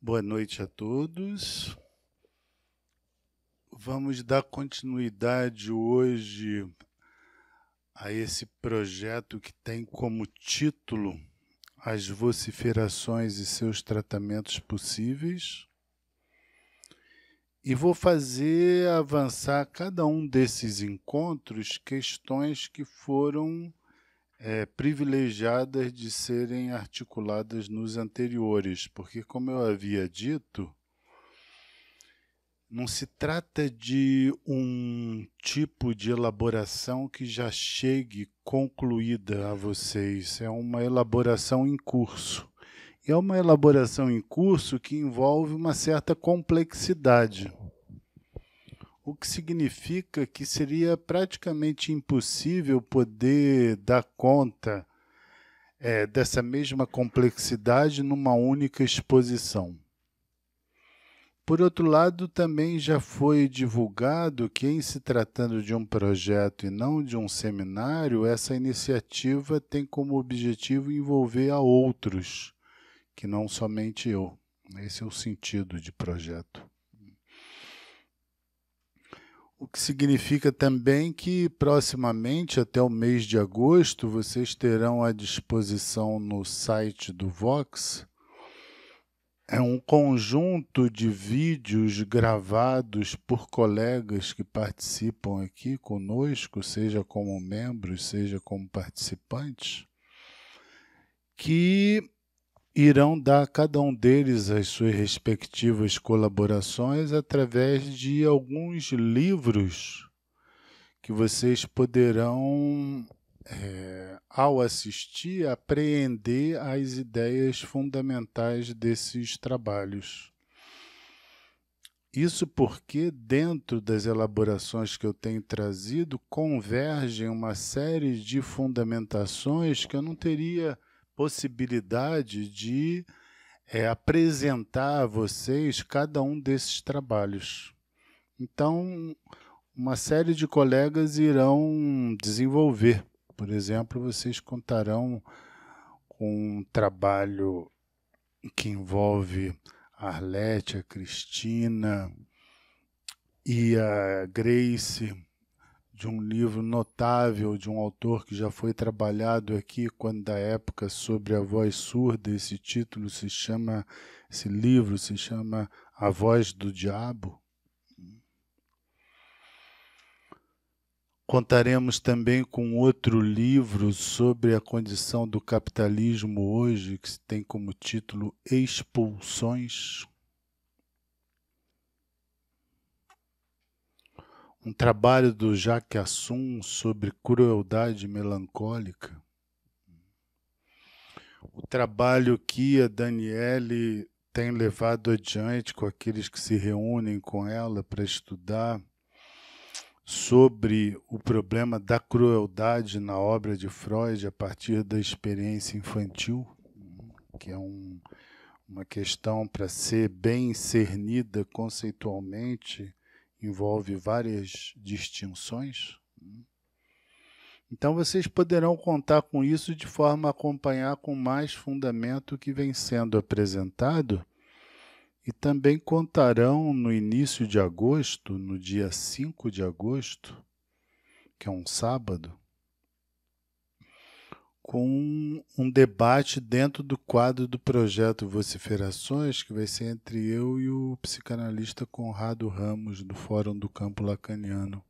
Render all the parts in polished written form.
Boa noite a todos. Vamos dar continuidade hoje a esse projeto que tem como título As vociferações e seus tratamentos possíveis. E vou fazer avançar cada um desses encontros questões que foram privilegiadas de serem articuladas nos anteriores, porque, como eu havia dito, não se trata de um tipo de elaboração que já chegue concluída a vocês, é uma elaboração em curso. E é uma elaboração em curso que envolve uma certa complexidade, o que significa que seria praticamente impossível poder dar conta dessa mesma complexidade numa única exposição. Por outro lado, também já foi divulgado que, em se tratando de um projeto e não de um seminário, essa iniciativa tem como objetivo envolver a outros, que não somente eu. Esse é o sentido de projeto. O que significa também que, proximamente, até o mês de agosto, vocês terão à disposição no site do Vox um conjunto de vídeos gravados por colegas que participam aqui conosco, seja como membros, seja como participantes, que irão dar a cada um deles as suas respectivas colaborações através de alguns livros que vocês poderão, ao assistir, apreender as ideias fundamentais desses trabalhos. Isso porque, dentro das elaborações que eu tenho trazido, convergem uma série de fundamentações que eu não teria possibilidade de apresentar a vocês cada um desses trabalhos. Então, uma série de colegas irão desenvolver. Por exemplo, vocês contarão com um trabalho que envolve a Arlete, a Cristina e a Grace, de um livro notável de um autor que já foi trabalhado aqui quando da época sobre a voz surda. Esse livro se chama A Voz do Diabo. Contaremos também com outro livro sobre a condição do capitalismo hoje, que tem como título Expulsões. Um trabalho do Jacques Assun sobre crueldade melancólica. O trabalho que a Daniele tem levado adiante com aqueles que se reúnem com ela para estudar sobre o problema da crueldade na obra de Freud a partir da experiência infantil, que é uma questão para ser bem cernida conceitualmente, envolve várias distinções. Então vocês poderão contar com isso de forma a acompanhar com mais fundamento o que vem sendo apresentado. E também contarão no início de agosto, no dia 5 de agosto, que é um sábado, com um debate dentro do quadro do projeto Vociferações, que vai ser entre eu e o psicanalista Conrado Ramos, do Fórum do Campo Lacaniano.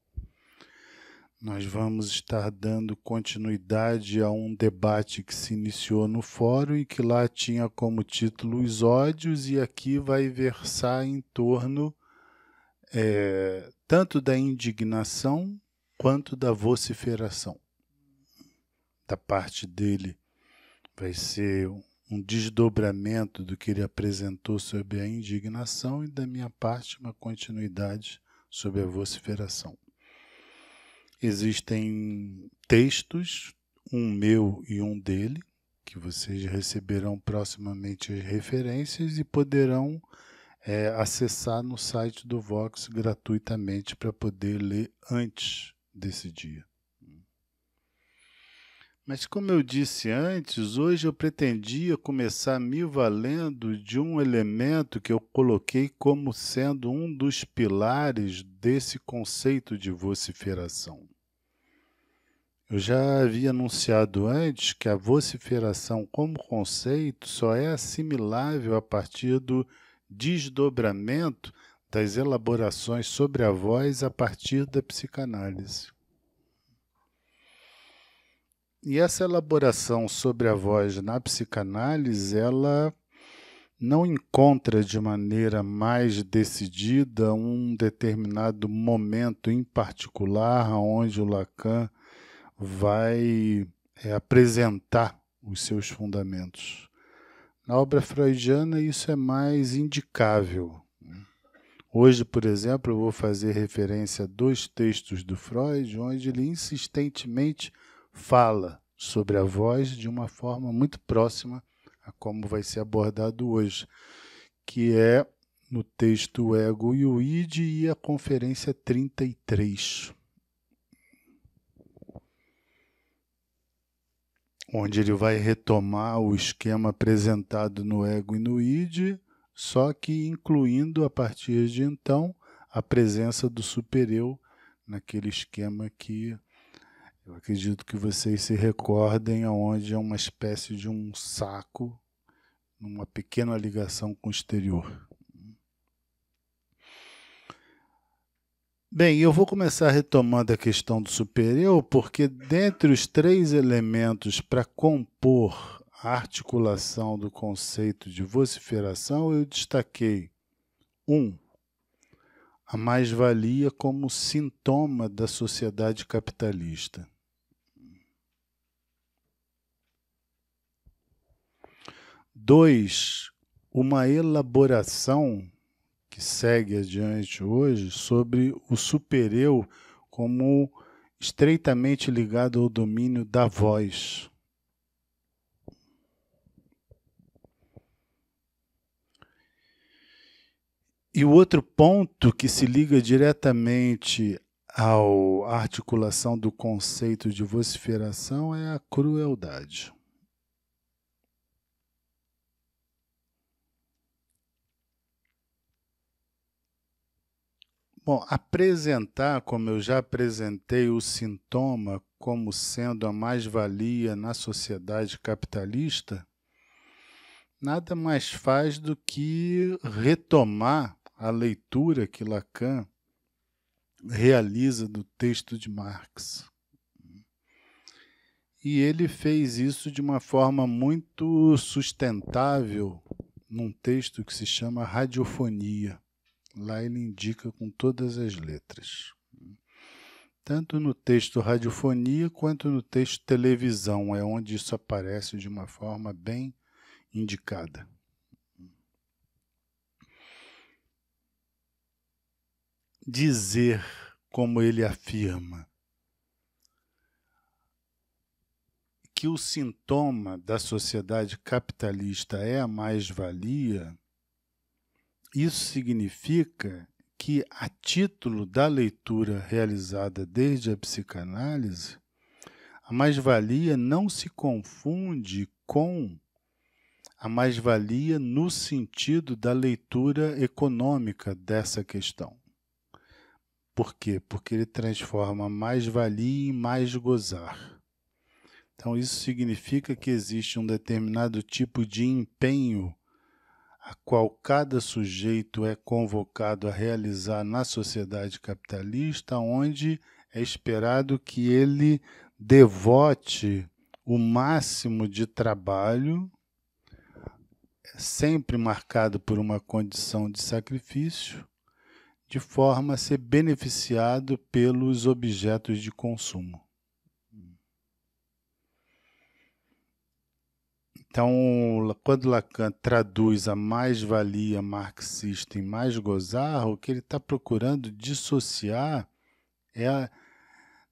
Nós vamos estar dando continuidade a um debate que se iniciou no fórum e que lá tinha como título Os Ódios, e aqui vai versar em torno tanto da indignação quanto da vociferação. Da parte dele vai ser um desdobramento do que ele apresentou sobre a indignação e da minha parte uma continuidade sobre a vociferação. Existem textos, um meu e um dele, que vocês receberão proximamente as referências e poderão acessar no site do Vox gratuitamente para poder ler antes desse dia. Mas como eu disse antes, hoje eu pretendia começar me valendo de um elemento que eu coloquei como sendo um dos pilares desse conceito de vociferação. Eu já havia anunciado antes que a vociferação como conceito só é assimilável a partir do desdobramento das elaborações sobre a voz a partir da psicanálise. E essa elaboração sobre a voz na psicanálise, ela não encontra de maneira mais decidida um determinado momento em particular onde o Lacan vai apresentar os seus fundamentos. Na obra freudiana isso é mais indicável. Hoje, por exemplo, eu vou fazer referência a 2 textos do Freud, onde ele insistentemente fala sobre a voz de uma forma muito próxima a como vai ser abordado hoje, que é no texto O Ego e o Id e a Conferência 33, onde ele vai retomar o esquema apresentado no Ego e no Id, só que incluindo, a partir de então, a presença do supereu naquele esquema que eu acredito que vocês se recordem, onde é uma espécie de um saco, numa pequena ligação com o exterior. Bem, eu vou começar retomando a questão do supereu, porque dentre os 3 elementos para compor a articulação do conceito de vociferação, eu destaquei 1. A mais-valia como sintoma da sociedade capitalista. 2. Uma elaboração que segue adiante hoje sobre o supereu como estreitamente ligado ao domínio da voz. E o outro ponto que se liga diretamente à articulação do conceito de vociferação é a crueldade. Bom, apresentar, como eu já apresentei, o sintoma como sendo a mais-valia na sociedade capitalista, nada mais faz do que retomar a leitura que Lacan realiza do texto de Marx. E ele fez isso de uma forma muito sustentável num texto que se chama Radiofonia. Lá ele indica com todas as letras. Tanto no texto Radiofonia quanto no texto Televisão, é onde isso aparece de uma forma bem indicada. Dizer, como ele afirma, que o sintoma da sociedade capitalista é a mais-valia, isso significa que, a título da leitura realizada desde a psicanálise, a mais-valia não se confunde com a mais-valia no sentido da leitura econômica dessa questão. Por quê? Porque ele transforma mais-valia em mais gozar. Então, isso significa que existe um determinado tipo de empenho a qual cada sujeito é convocado a realizar na sociedade capitalista, onde é esperado que ele devote o máximo de trabalho, sempre marcado por uma condição de sacrifício, de forma a ser beneficiado pelos objetos de consumo. Então, quando Lacan traduz a mais-valia marxista em mais gozar, o que ele está procurando dissociar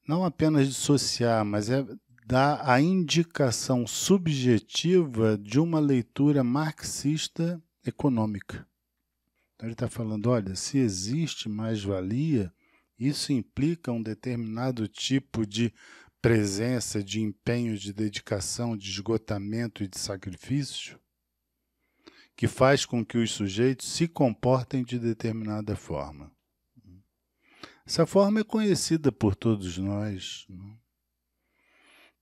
não apenas dissociar, mas é dar a indicação subjetiva de uma leitura marxista econômica. Então ele está falando, olha, se existe mais-valia, isso implica um determinado tipo de presença de empenho, de dedicação, de esgotamento e de sacrifício, que faz com que os sujeitos se comportem de determinada forma. Essa forma é conhecida por todos nós, né?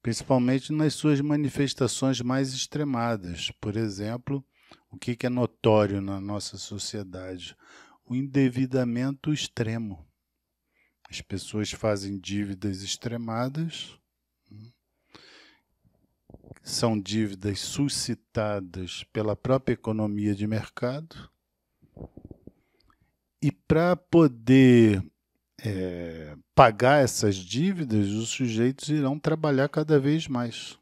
Principalmente nas suas manifestações mais extremadas. Por exemplo, o que é notório na nossa sociedade? O endividamento extremo. As pessoas fazem dívidas extremadas, são dívidas suscitadas pela própria economia de mercado, e para poder pagar essas dívidas, os sujeitos irão trabalhar cada vez mais.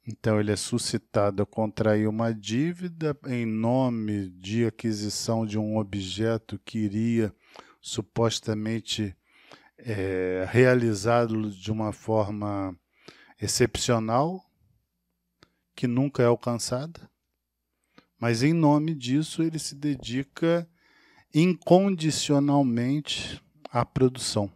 Então, ele é suscitado a contrair uma dívida em nome de aquisição de um objeto que iria supostamente realizá-lo de uma forma excepcional, que nunca é alcançada, mas em nome disso ele se dedica incondicionalmente à produção.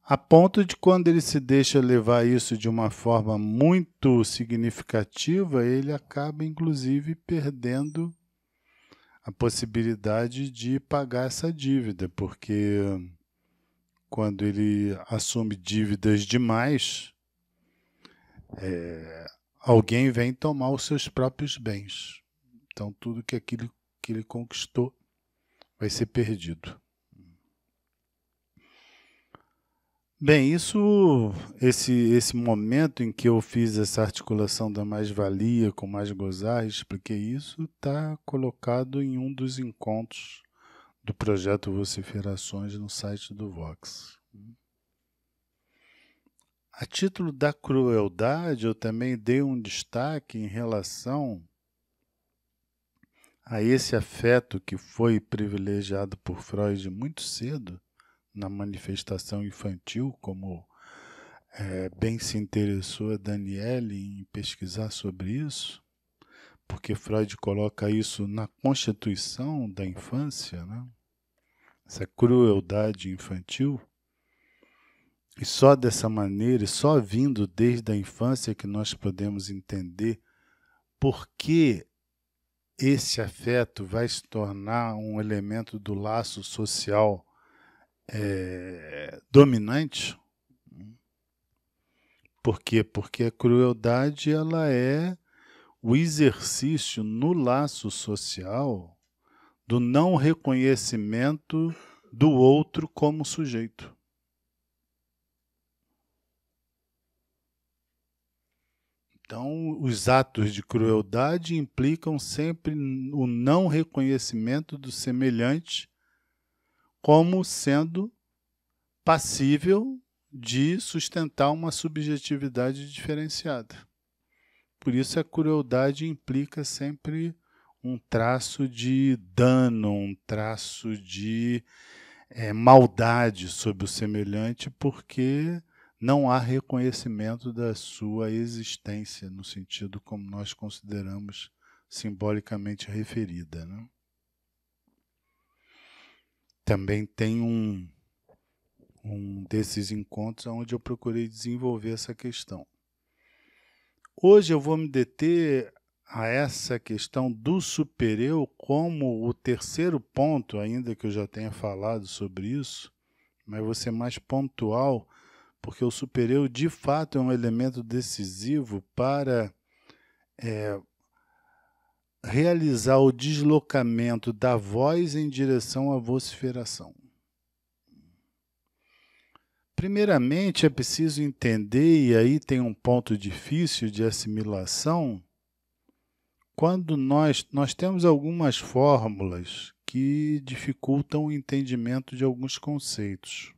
A ponto de, quando ele se deixa levar isso de uma forma muito significativa, ele acaba inclusive perdendo a possibilidade de pagar essa dívida, porque quando ele assume dívidas demais, alguém vem tomar os seus próprios bens. Então tudo que aquilo que ele conquistou vai ser perdido. Bem, esse momento em que eu fiz essa articulação da mais-valia com mais gozar, expliquei isso, está colocado em um dos encontros do projeto Vociferações no site do Vox. A título da crueldade, eu também dei um destaque em relação a esse afeto que foi privilegiado por Freud muito cedo, na manifestação infantil, como bem se interessou a Daniele em pesquisar sobre isso, porque Freud coloca isso na constituição da infância, né? Essa crueldade infantil, e só dessa maneira, e só vindo desde a infância que nós podemos entender por que esse afeto vai se tornar um elemento do laço social dominante. Por quê? Porque a crueldade ela é o exercício no laço social do não reconhecimento do outro como sujeito. Então, os atos de crueldade implicam sempre o não reconhecimento do semelhante como sendo passível de sustentar uma subjetividade diferenciada. Por isso a crueldade implica sempre um traço de dano, um traço de maldade sobre o semelhante, porque não há reconhecimento da sua existência, no sentido como nós consideramos simbolicamente referida, né? Também tem um desses encontros onde eu procurei desenvolver essa questão. Hoje eu vou me deter a essa questão do supereu como o terceiro ponto, ainda que eu já tenha falado sobre isso, mas vou ser mais pontual, porque o supereu de fato é um elemento decisivo para realizar o deslocamento da voz em direção à vociferação. Primeiramente, é preciso entender, e aí tem um ponto difícil de assimilação, quando nós temos algumas fórmulas que dificultam o entendimento de alguns conceitos.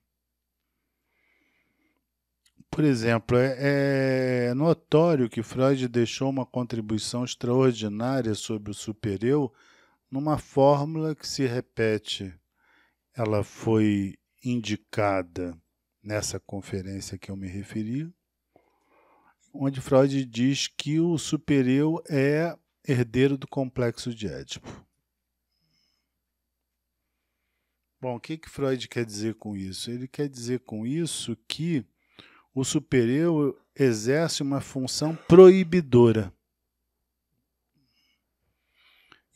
Por exemplo, é notório que Freud deixou uma contribuição extraordinária sobre o supereu numa fórmula que se repete. Ela foi indicada nessa conferência que eu me referi, onde Freud diz que o supereu é herdeiro do complexo de Édipo. Bom, o que que Freud quer dizer com isso? Ele quer dizer com isso que o superior exerce uma função proibidora.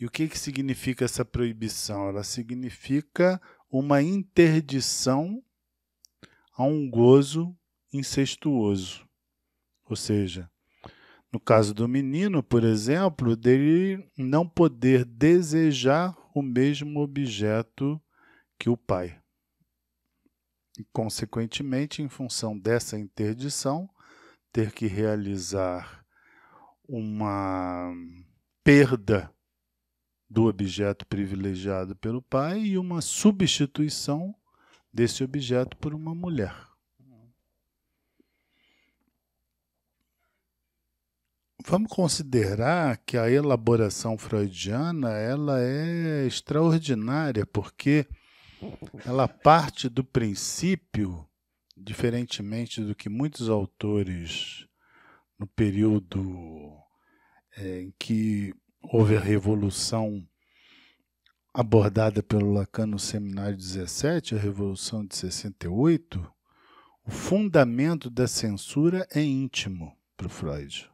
E o que que significa essa proibição? Ela significa uma interdição a um gozo incestuoso. Ou seja, no caso do menino, por exemplo, dele não poder desejar o mesmo objeto que o pai. E, consequentemente, em função dessa interdição, ter que realizar uma perda do objeto privilegiado pelo pai e uma substituição desse objeto por uma mulher. Vamos considerar que a elaboração freudiana ela é extraordinária, porque ela parte do princípio, diferentemente do que muitos autores no período em que houve a Revolução abordada pelo Lacan no Seminário 17, a Revolução de 68, o fundamento da censura é íntimo para o Freud.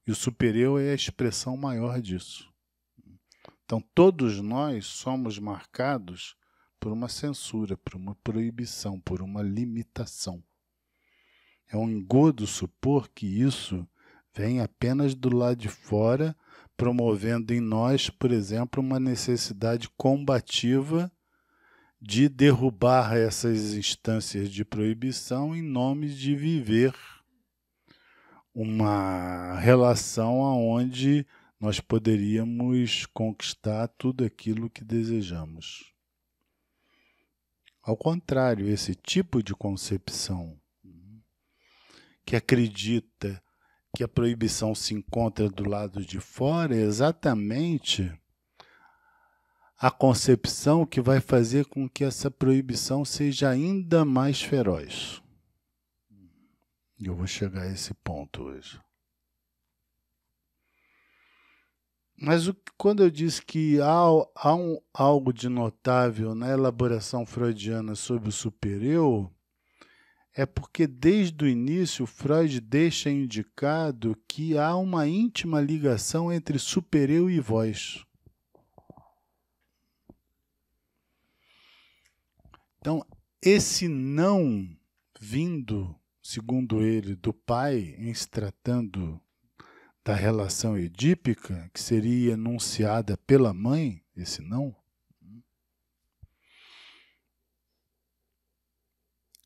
E o superior é a expressão maior disso. Então, todos nós somos marcados por uma censura, por uma proibição, por uma limitação. É um engodo supor que isso vem apenas do lado de fora, promovendo em nós, por exemplo, uma necessidade combativa de derrubar essas instâncias de proibição em nome de viver uma relação onde nós poderíamos conquistar tudo aquilo que desejamos. Ao contrário, esse tipo de concepção que acredita que a proibição se encontra do lado de fora é exatamente a concepção que vai fazer com que essa proibição seja ainda mais feroz. E eu vou chegar a esse ponto hoje. Mas quando eu disse que há algo de notável na elaboração freudiana sobre o supereu, é porque desde o início Freud deixa indicado que há uma íntima ligação entre supereu e voz. Então, esse não vindo, segundo ele, do pai, em se tratando da relação edípica, que seria enunciada pela mãe, esse não,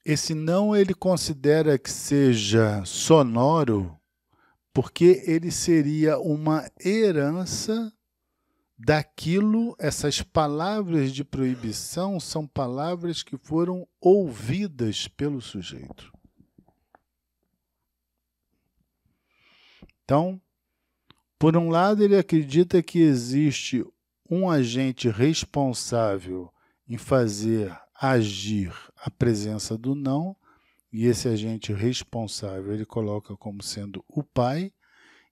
esse não ele considera que seja sonoro, porque ele seria uma herança daquilo, essas palavras de proibição são palavras que foram ouvidas pelo sujeito. Então, por um lado, ele acredita que existe um agente responsável em fazer agir a presença do não, e esse agente responsável ele coloca como sendo o pai,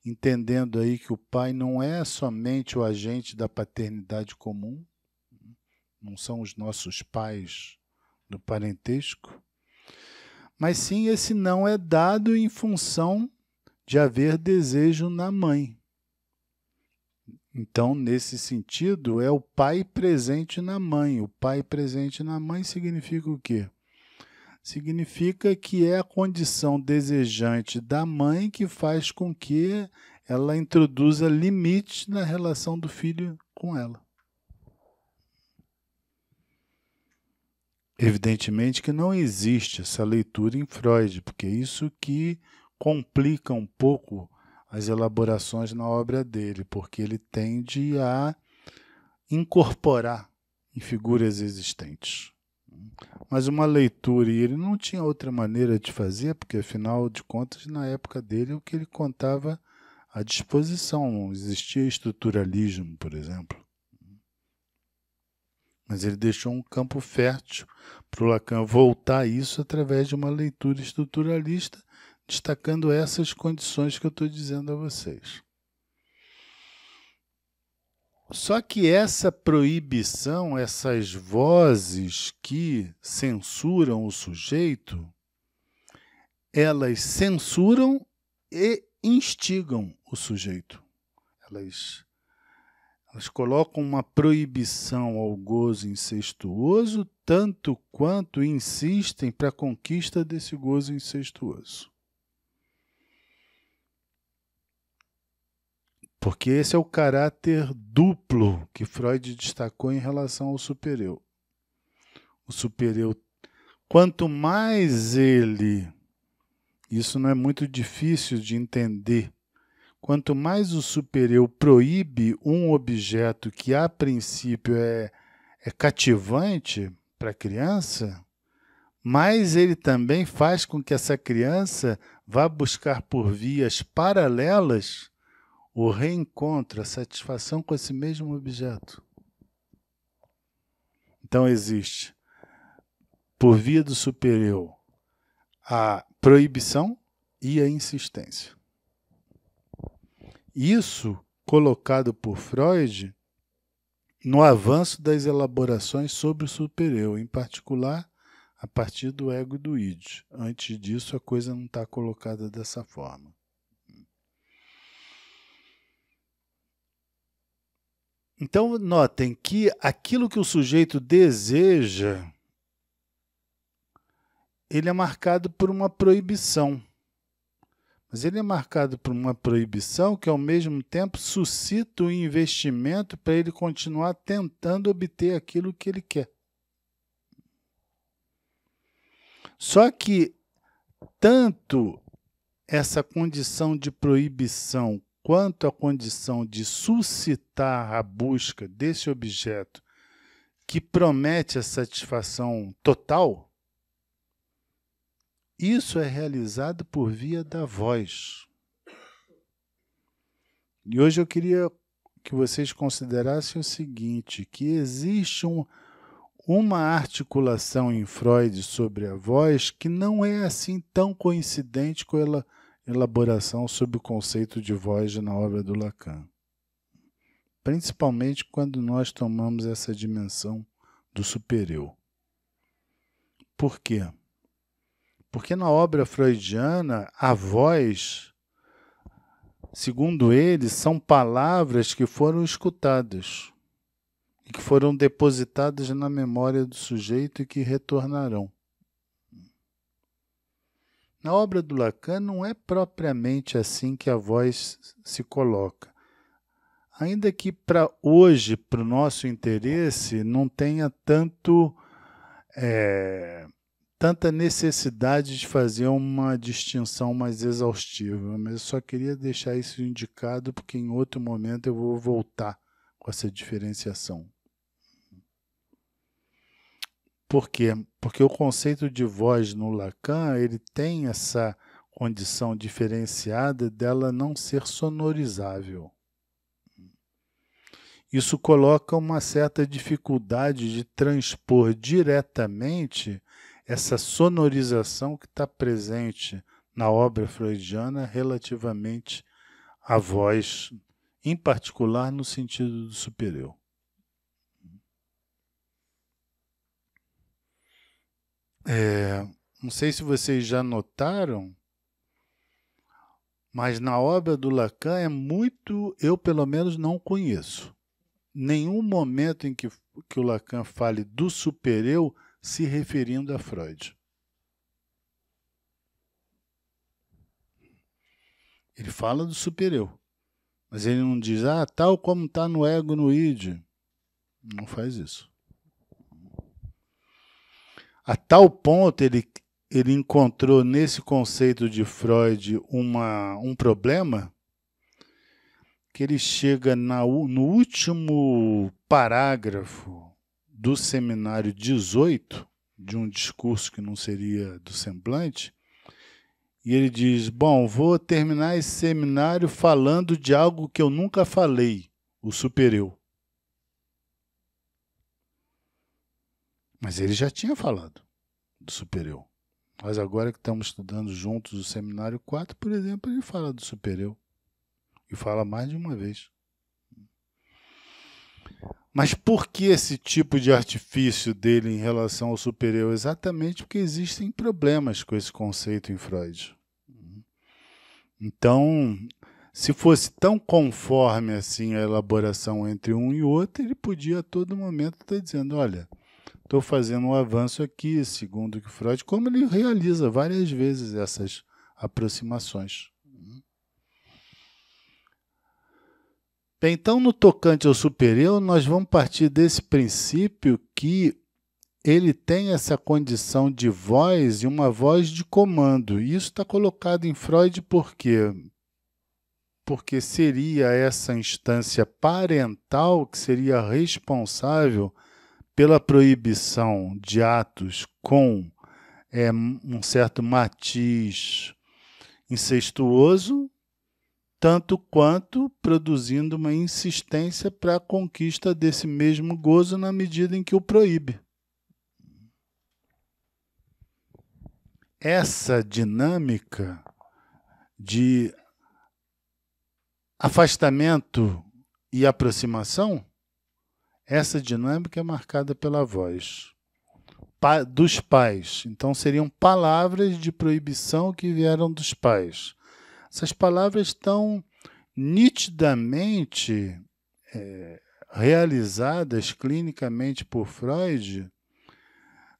entendendo aí que o pai não é somente o agente da paternidade comum, não são os nossos pais do parentesco, mas sim esse não é dado em função de haver desejo na mãe. Então, nesse sentido, é o pai presente na mãe. O pai presente na mãe significa o quê? Significa que é a condição desejante da mãe que faz com que ela introduza limites na relação do filho com ela. Evidentemente que não existe essa leitura em Freud, porque é isso que complica um pouco as elaborações na obra dele, porque ele tende a incorporar em figuras existentes. Mas uma leitura, e ele não tinha outra maneira de fazer, porque afinal de contas, na época dele, o que ele contava à disposição, não existia estruturalismo, por exemplo. Mas ele deixou um campo fértil para o Lacan voltar a isso através de uma leitura estruturalista, destacando essas condições que eu estou dizendo a vocês. Só que essa proibição, essas vozes que censuram o sujeito, elas censuram e instigam o sujeito. Elas colocam uma proibição ao gozo incestuoso, tanto quanto insistem para a conquista desse gozo incestuoso. Porque esse é o caráter duplo que Freud destacou em relação ao supereu. O supereu, quanto mais ele, isso não é muito difícil de entender, quanto mais o supereu proíbe um objeto que a princípio é cativante para a criança, mais ele também faz com que essa criança vá buscar por vias paralelas o reencontro, a satisfação com esse mesmo objeto. Então existe, por via do supereu, a proibição e a insistência. Isso colocado por Freud no avanço das elaborações sobre o supereu, em particular a partir do ego e do id. Antes disso, a coisa não está colocada dessa forma. Então, notem que aquilo que o sujeito deseja, ele é marcado por uma proibição. Mas ele é marcado por uma proibição que, ao mesmo tempo, suscita o investimento para ele continuar tentando obter aquilo que ele quer. Só que, tanto essa condição de proibição quanto a condição de suscitar a busca desse objeto que promete a satisfação total, isso é realizado por via da voz. E hoje eu queria que vocês considerassem o seguinte, que existe uma articulação em Freud sobre a voz que não é assim tão coincidente com a elaboração sobre o conceito de voz na obra do Lacan. Principalmente quando nós tomamos essa dimensão do supereu. Por quê? Porque na obra freudiana, a voz, segundo ele, são palavras que foram escutadas e que foram depositadas na memória do sujeito e que retornarão. Na obra do Lacan não é propriamente assim que a voz se coloca. Ainda que para hoje, para o nosso interesse, não tenha tanta necessidade de fazer uma distinção mais exaustiva, mas eu só queria deixar isso indicado porque em outro momento eu vou voltar com essa diferenciação. Por quê? Porque o conceito de voz no Lacan, ele tem essa condição diferenciada dela não ser sonorizável. Isso coloca uma certa dificuldade de transpor diretamente essa sonorização que está presente na obra freudiana relativamente à voz, em particular no sentido do supereu. Não sei se vocês já notaram, mas na obra do Lacan é muito, eu pelo menos não conheço, nenhum momento em que o Lacan fale do supereu se referindo a Freud. Ele fala do supereu, mas ele não diz, tal como está no ego, no id. Não faz isso. A tal ponto ele encontrou nesse conceito de Freud um problema que ele chega no último parágrafo do seminário 18, de um discurso que não seria do semblante, e ele diz, bom, vou terminar esse seminário falando de algo que eu nunca falei, o supereu. Mas ele já tinha falado do supereu. Nós agora que estamos estudando juntos o seminário 4, por exemplo, ele fala do supereu. E fala mais de uma vez. Mas por que esse tipo de artifício dele em relação ao superior? Exatamente porque existem problemas com esse conceito em Freud. Então, se fosse tão conforme assim a elaboração entre um e outro, ele podia a todo momento estar dizendo, olha, estou fazendo um avanço aqui, segundo que Freud, como ele realiza várias vezes essas aproximações. Bem, então, no tocante ao superior, nós vamos partir desse princípio que ele tem essa condição de voz e uma voz de comando. E isso está colocado em Freud por quê? Porque seria essa instância parental que seria responsável pela proibição de atos com um certo matiz incestuoso, tanto quanto produzindo uma insistência para a conquista desse mesmo gozo na medida em que o proíbe. Essa dinâmica de afastamento e aproximação, essa dinâmica é marcada pela voz dos pais. Então, seriam palavras de proibição que vieram dos pais. Essas palavras estão nitidamente realizadas clinicamente por Freud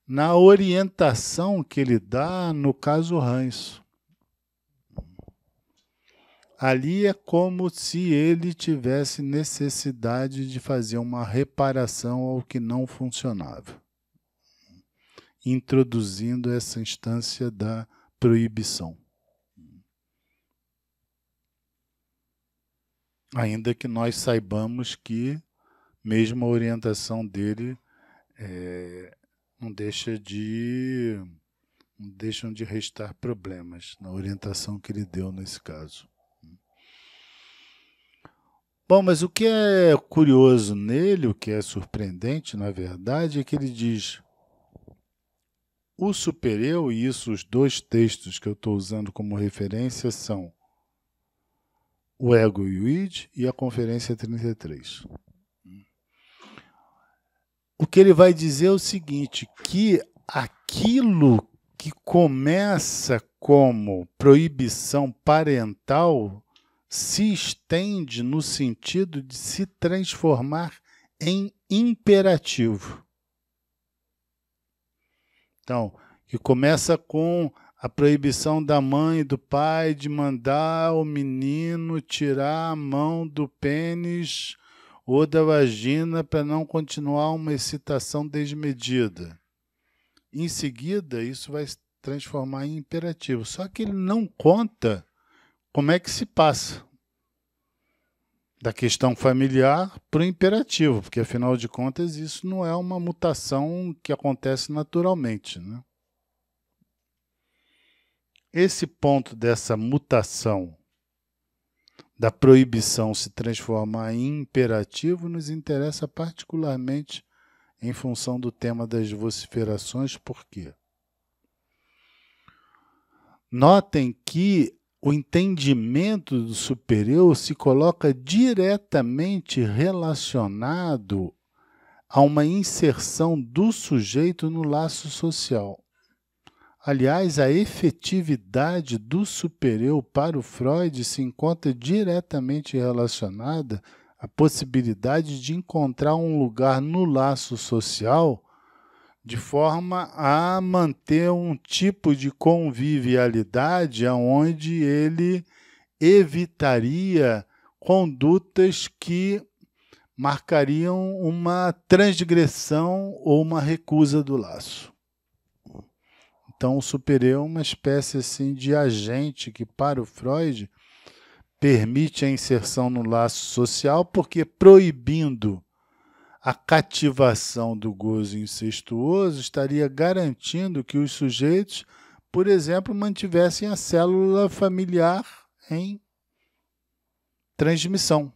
na orientação que ele dá no caso Ranço. Ali é como se ele tivesse necessidade de fazer uma reparação ao que não funcionava, introduzindo essa instância da proibição. Ainda que nós saibamos que mesmo a orientação dele não deixam de restar problemas na orientação que ele deu nesse caso. Bom, mas o que é curioso nele, o que é surpreendente, na verdade, é que ele diz o superior, e isso os dois textos que eu estou usando como referência são o Ego e o Id e a Conferência 33. O que ele vai dizer é o seguinte, que aquilo que começa como proibição parental se estende no sentido de se transformar em imperativo. Então, que começa com a proibição da mãe e do pai de mandar o menino tirar a mão do pênis ou da vagina para não continuar uma excitação desmedida. Em seguida, isso vai se transformar em imperativo. Só que ele não conta como é que se passa da questão familiar para o imperativo, porque, afinal de contas, isso não é uma mutação que acontece naturalmente, né? Esse ponto dessa mutação, da proibição se transformar em imperativo, nos interessa particularmente em função do tema das vociferações. Por quê? Notem que o entendimento do superior se coloca diretamente relacionado a uma inserção do sujeito no laço social. Aliás, a efetividade do superior para o Freud se encontra diretamente relacionada à possibilidade de encontrar um lugar no laço social de forma a manter um tipo de convivialidade onde ele evitaria condutas que marcariam uma transgressão ou uma recusa do laço. Então, o superior é uma espécie assim, de agente que, para o Freud, permite a inserção no laço social, porque proibindo a cativação do gozo incestuoso estaria garantindo que os sujeitos, por exemplo, mantivessem a célula familiar em transmissão,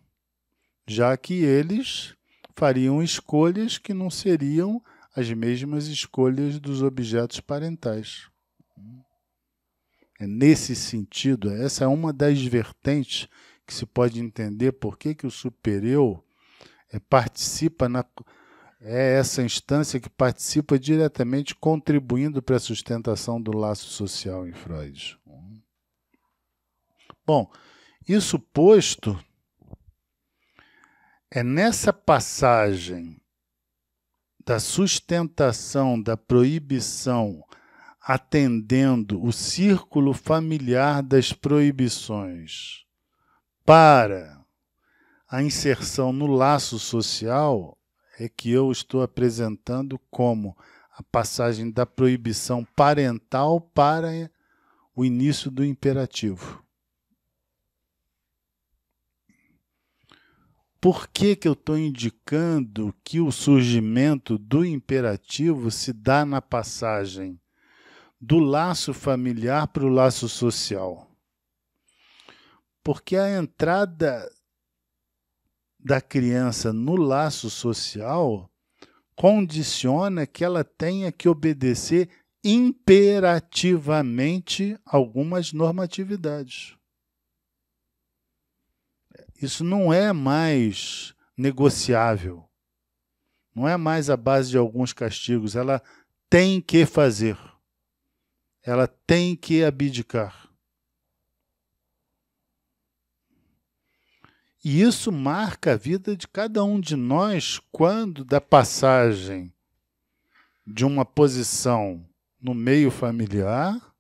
já que eles fariam escolhas que não seriam as mesmas escolhas dos objetos parentais. É nesse sentido, essa é uma das vertentes que se pode entender por que o superior É essa instância que participa diretamente, contribuindo para a sustentação do laço social em Freud. Bom, isso posto, é nessa passagem da sustentação da proibição, atendendo o círculo familiar das proibições, para a inserção no laço social, é que eu estou apresentando como a passagem da proibição parental para o início do imperativo. Por que eu estou indicando que o surgimento do imperativo se dá na passagem do laço familiar para o laço social? Porque a entrada da criança no laço social condiciona que ela tenha que obedecer imperativamente algumas normatividades. Isso não é mais negociável. Não é mais a base de alguns castigos. Ela tem que fazer. Ela tem que abdicar. E isso marca a vida de cada um de nós quando da passagem de uma posição no meio familiar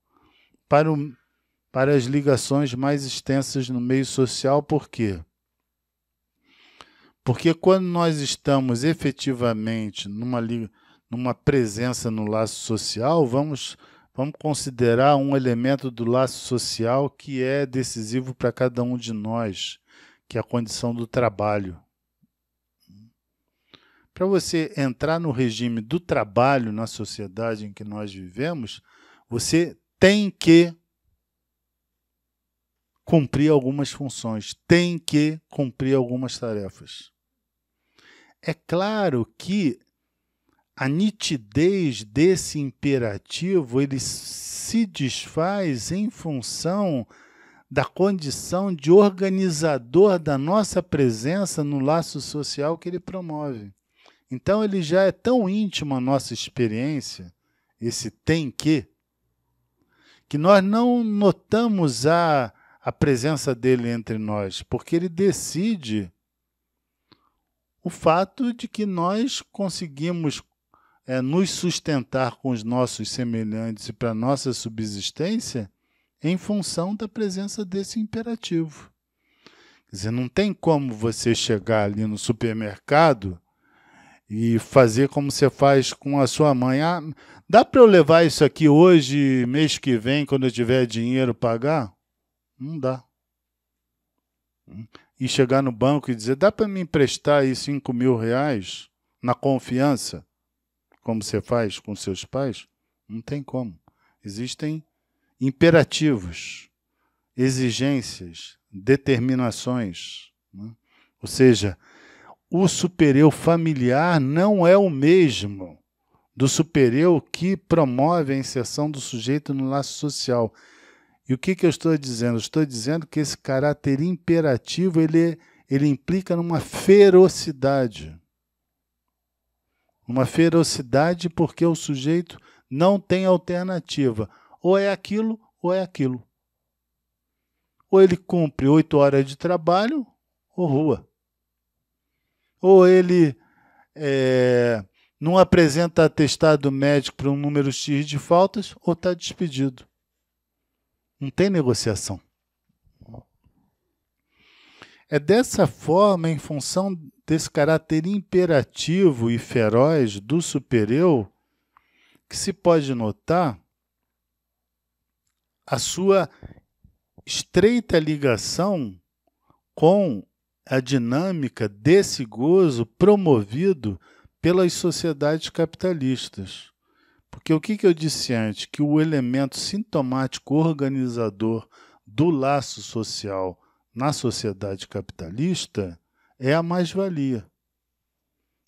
para as ligações mais extensas no meio social. Por quê? Porque quando nós estamos efetivamente numa presença no laço social, vamos considerar um elemento do laço social que é decisivo para cada um de nós, que é a condição do trabalho. Para você entrar no regime do trabalho na sociedade em que nós vivemos, você tem que cumprir algumas funções, tem que cumprir algumas tarefas. É claro que a nitidez desse imperativo ele se desfaz em função da condição de organizador da nossa presença no laço social que ele promove. Então ele já é tão íntimo a nossa experiência, esse tem que nós não notamos a presença dele entre nós, porque ele decide o fato de que nós conseguimos nos sustentar com os nossos semelhantes e para a nossa subsistência em função da presença desse imperativo. Quer dizer, não tem como você chegar ali no supermercado e fazer como você faz com a sua mãe. Ah, dá para eu levar isso aqui hoje, mês que vem, quando eu tiver dinheiro, pagar? Não dá. E chegar no banco e dizer, dá para me emprestar aí R$5.000 na confiança, como você faz com seus pais? Não tem como. Existem imperativos, exigências, determinações. Né? Ou seja, o supereu familiar não é o mesmo do supereu que promove a inserção do sujeito no laço social. E o que eu estou dizendo? Estou dizendo que esse caráter imperativo ele implica numa ferocidade. Uma ferocidade porque o sujeito não tem alternativa. Ou é aquilo, ou é aquilo. Ou ele cumpre 8 horas de trabalho, ou rua. Ou ele não apresenta atestado médico para um número X de faltas, ou está despedido. Não tem negociação. É dessa forma, em função desse caráter imperativo e feroz do supereu, que se pode notar a sua estreita ligação com a dinâmica desse gozo promovido pelas sociedades capitalistas. Porque o que eu disse antes? Que o elemento sintomático organizador do laço social na sociedade capitalista é a mais-valia.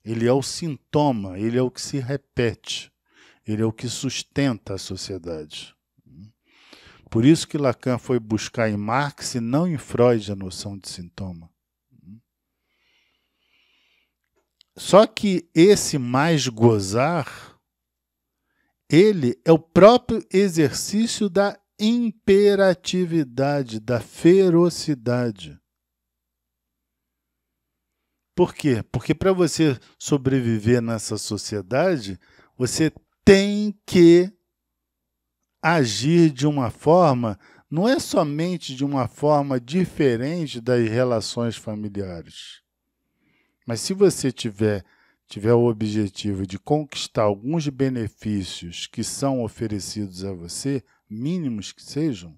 Ele é o sintoma, ele é o que se repete, ele é o que sustenta a sociedade. Por isso que Lacan foi buscar em Marx e não em Freud a noção de sintoma. Só que esse mais gozar, ele é o próprio exercício da imperatividade, da ferocidade. Por quê? Porque para você sobreviver nessa sociedade, você tem que agir de uma forma, não é somente de uma forma diferente das relações familiares. Mas se você tiver o objetivo de conquistar alguns benefícios que são oferecidos a você, mínimos que sejam,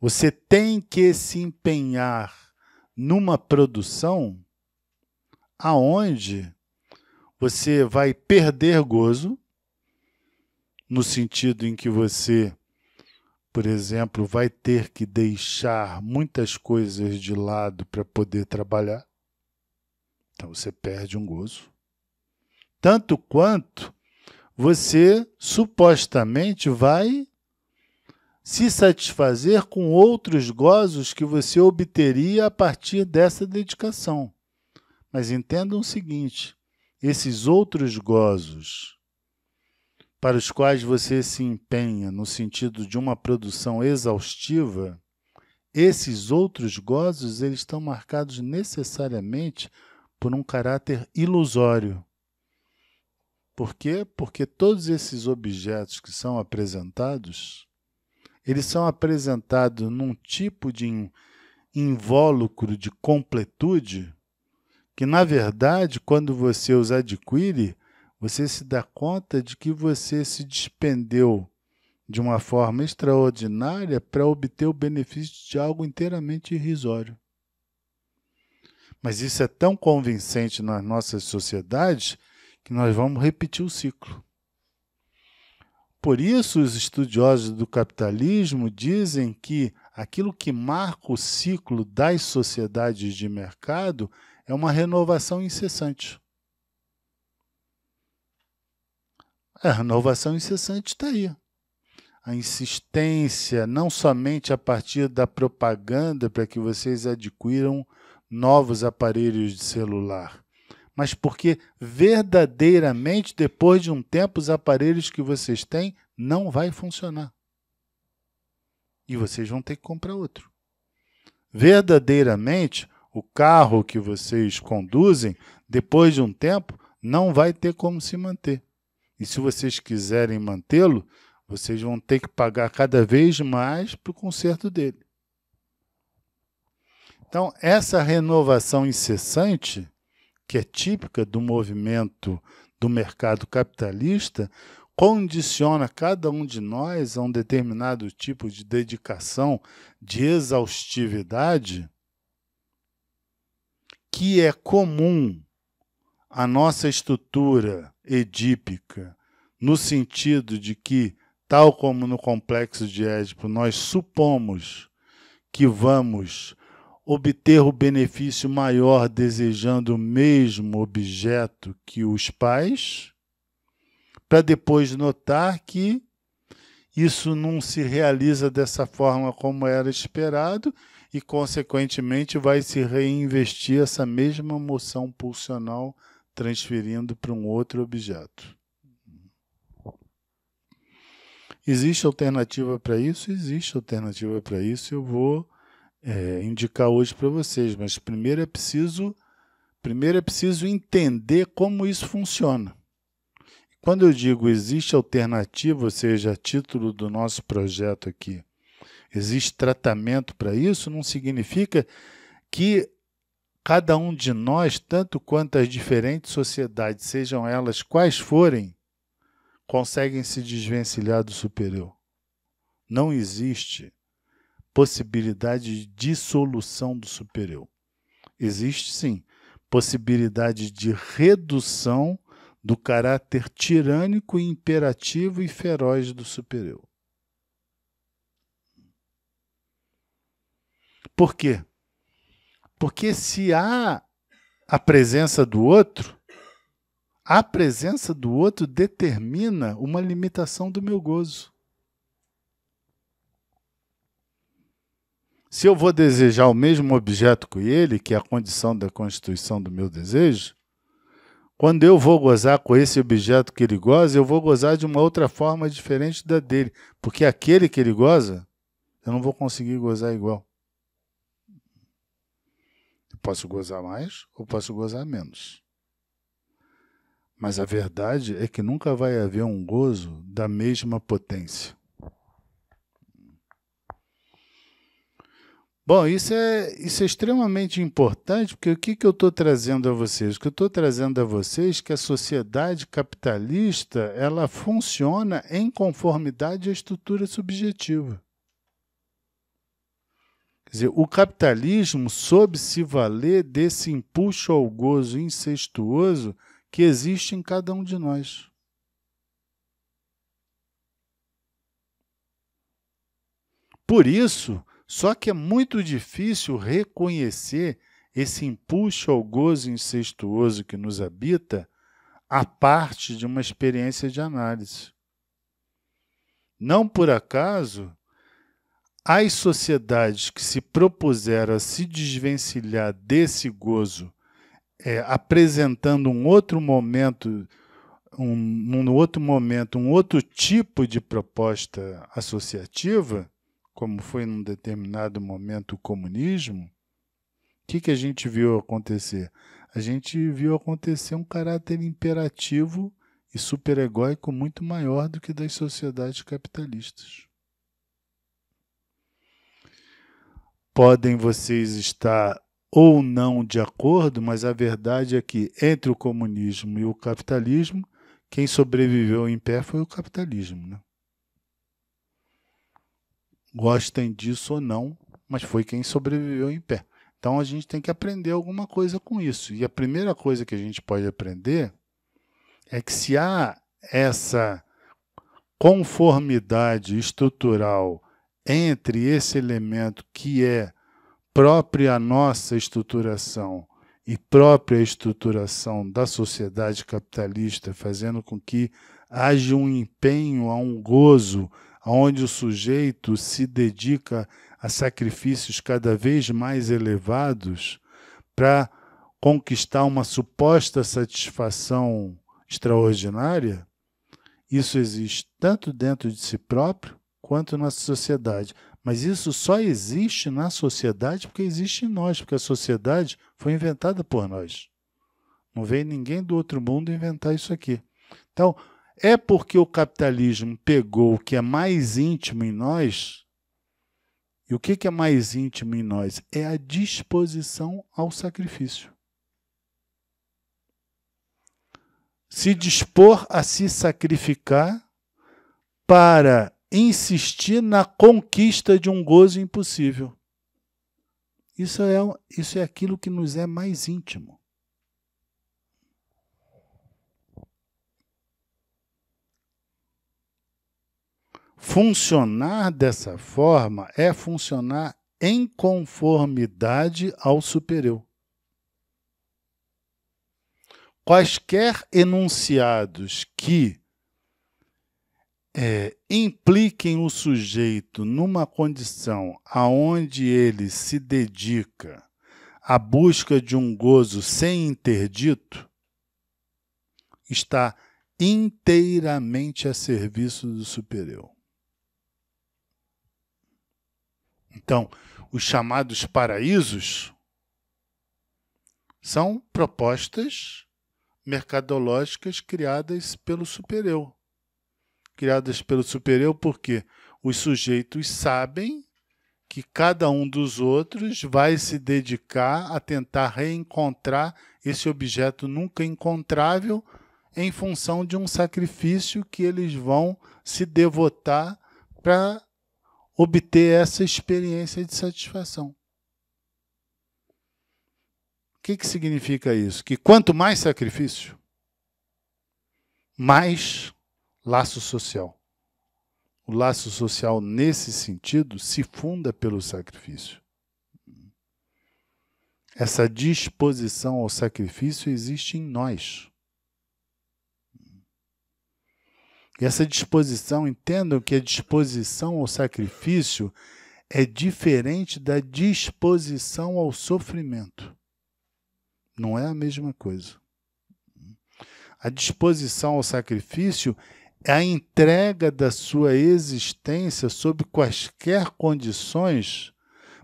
você tem que se empenhar numa produção aonde você vai perder gozo, no sentido em que você, por exemplo, vai ter que deixar muitas coisas de lado para poder trabalhar. Então você perde um gozo. Tanto quanto você supostamente vai se satisfazer com outros gozos que você obteria a partir dessa dedicação. Mas entendam o seguinte, esses outros gozos para os quais você se empenha no sentido de uma produção exaustiva, esses outros gozos eles estão marcados necessariamente por um caráter ilusório. Por quê? Porque todos esses objetos que são apresentados, eles são apresentados num tipo de invólucro de completude que, na verdade, quando você os adquire, você se dá conta de que você se despendeu de uma forma extraordinária para obter o benefício de algo inteiramente irrisório. Mas isso é tão convincente nas nossas sociedades que nós vamos repetir o ciclo. Por isso, os estudiosos do capitalismo dizem que aquilo que marca o ciclo das sociedades de mercado é uma renovação incessante. A renovação incessante está aí. A insistência, não somente a partir da propaganda para que vocês adquiram novos aparelhos de celular, mas porque verdadeiramente, depois de um tempo, os aparelhos que vocês têm não vai funcionar. E vocês vão ter que comprar outro. Verdadeiramente, o carro que vocês conduzem, depois de um tempo, não vai ter como se manter. E se vocês quiserem mantê-lo, vocês vão ter que pagar cada vez mais para o conserto dele. Então, essa renovação incessante, que é típica do movimento do mercado capitalista, condiciona cada um de nós a um determinado tipo de dedicação, de exaustividade, que é comum à nossa estrutura edípica, no sentido de que, tal como no complexo de Édipo, nós supomos que vamos obter o benefício maior desejando o mesmo objeto que os pais, para depois notar que isso não se realiza dessa forma como era esperado e, consequentemente, vai se reinvestir essa mesma moção pulsional transferindo para um outro objeto. Existe alternativa para isso? Existe alternativa para isso. Eu vou indicar hoje para vocês, mas primeiro é preciso entender como isso funciona. Quando eu digo existe alternativa, ou seja, a título do nosso projeto aqui, existe tratamento para isso, não significa que cada um de nós, tanto quanto as diferentes sociedades, sejam elas quais forem, conseguem se desvencilhar do superior. Não existe possibilidade de dissolução do superior. Existe, sim, possibilidade de redução do caráter tirânico, imperativo e feroz do superior. Por quê? Porque se há a presença do outro, a presença do outro determina uma limitação do meu gozo. Se eu vou desejar o mesmo objeto que ele, que é a condição da constituição do meu desejo, Quando eu vou gozar com esse objeto que ele goza, eu vou gozar de uma outra forma diferente da dele. Porque aquele que ele goza, eu não vou conseguir gozar igual. Eu posso gozar mais ou posso gozar menos. Mas a verdade é que nunca vai haver um gozo da mesma potência. Bom, isso é extremamente importante, porque o que eu estou trazendo a vocês? O que eu estou trazendo a vocês é que a sociedade capitalista ela funciona em conformidade à estrutura subjetiva. Quer dizer, o capitalismo soube se valer desse impulso ao gozo incestuoso que existe em cada um de nós. Por isso, só que é muito difícil reconhecer esse impulso ao gozo incestuoso que nos habita a parte de uma experiência de análise. Não por acaso, as sociedades que se propuseram a se desvencilhar desse gozo, apresentando um outro momento, um outro tipo de proposta associativa, como foi num determinado momento o comunismo, o que a gente viu acontecer? A gente viu acontecer um caráter imperativo e superegóico muito maior do que das sociedades capitalistas. Podem vocês estar ou não de acordo, mas a verdade é que entre o comunismo e o capitalismo, quem sobreviveu em pé foi o capitalismo, né? Gostem disso ou não, mas foi quem sobreviveu em pé. Então a gente tem que aprender alguma coisa com isso. E a primeira coisa que a gente pode aprender é que se há essa conformidade estrutural entre esse elemento que é próprio à nossa estruturação e própria estruturação da sociedade capitalista, fazendo com que haja um empenho, a um gozo, onde o sujeito se dedica a sacrifícios cada vez mais elevados para conquistar uma suposta satisfação extraordinária, isso existe tanto dentro de si próprio quanto na sociedade. Mas isso só existe na sociedade porque existe em nós, porque a sociedade foi inventada por nós. Não veio ninguém do outro mundo inventar isso aqui. Então, é porque o capitalismo pegou o que é mais íntimo em nós. E o que é mais íntimo em nós? É a disposição ao sacrifício. Se dispor a se sacrificar para insistir na conquista de um gozo impossível. Isso é aquilo que nos é mais íntimo. Funcionar dessa forma é funcionar em conformidade ao superior. Quaisquer enunciados que impliquem o sujeito numa condição aonde ele se dedica à busca de um gozo sem interdito, está inteiramente a serviço do superior. Então, os chamados paraísos são propostas mercadológicas criadas pelo superior. Criadas pelo superior porque os sujeitos sabem que cada um dos outros vai se dedicar a tentar reencontrar esse objeto nunca encontrável em função de um sacrifício que eles vão se devotar para obter essa experiência de satisfação. O que significa isso? Que quanto mais sacrifício, mais laço social. O laço social, nesse sentido, se funda pelo sacrifício. Essa disposição ao sacrifício existe em nós. E essa disposição, entendam que a disposição ao sacrifício é diferente da disposição ao sofrimento. Não é a mesma coisa. A disposição ao sacrifício é a entrega da sua existência sob quaisquer condições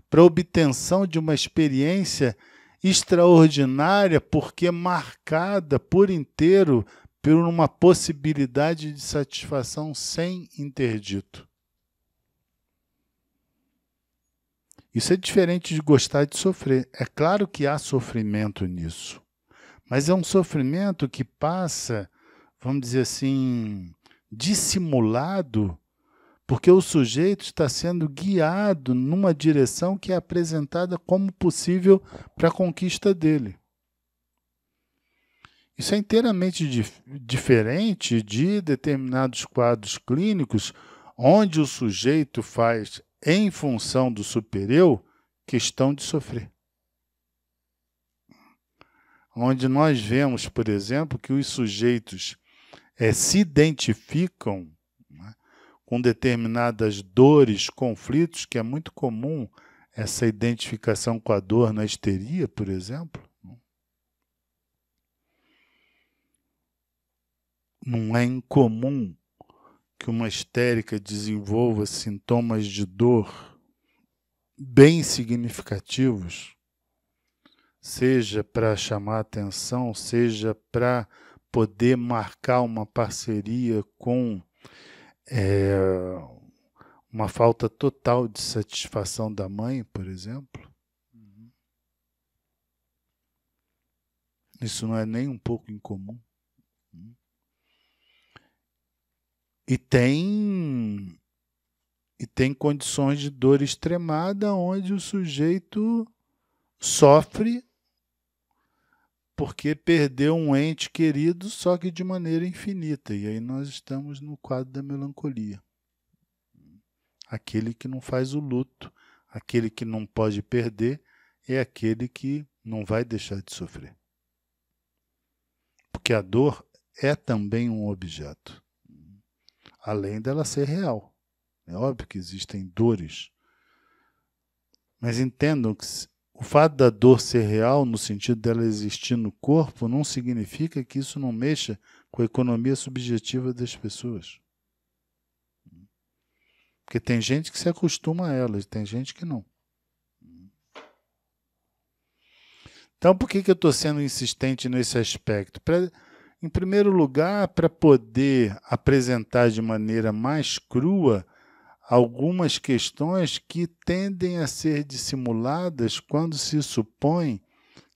para a obtenção de uma experiência extraordinária, porque marcada por inteiro por uma possibilidade de satisfação sem interdito. Isso é diferente de gostar de sofrer. É claro que há sofrimento nisso, mas é um sofrimento que passa, vamos dizer assim, dissimulado, porque o sujeito está sendo guiado numa direção que é apresentada como possível para a conquista dele. Isso é inteiramente diferente de determinados quadros clínicos, onde o sujeito faz, em função do supereu, questão de sofrer. Onde nós vemos, por exemplo, que os sujeitos se identificam, né, com determinadas dores, conflitos, que é muito comum essa identificação com a dor na histeria, por exemplo. Não é incomum que uma histérica desenvolva sintomas de dor bem significativos, seja para chamar atenção, seja para poder marcar uma parceria com uma falta total de satisfação da mãe, por exemplo. Isso não é nem um pouco incomum. E tem condições de dor extremada onde o sujeito sofre porque perdeu um ente querido, só que de maneira infinita. E aí nós estamos no quadro da melancolia. Aquele que não faz o luto, aquele que não pode perder, é aquele que não vai deixar de sofrer. Porque a dor é também um objeto, além dela ser real. É óbvio que existem dores, mas entendam que o fato da dor ser real, no sentido dela existir no corpo, não significa que isso não mexa com a economia subjetiva das pessoas. Porque tem gente que se acostuma a elas, tem gente que não. Então, por que eu estou sendo insistente nesse aspecto? Em primeiro lugar, para poder apresentar de maneira mais crua algumas questões que tendem a ser dissimuladas quando se supõe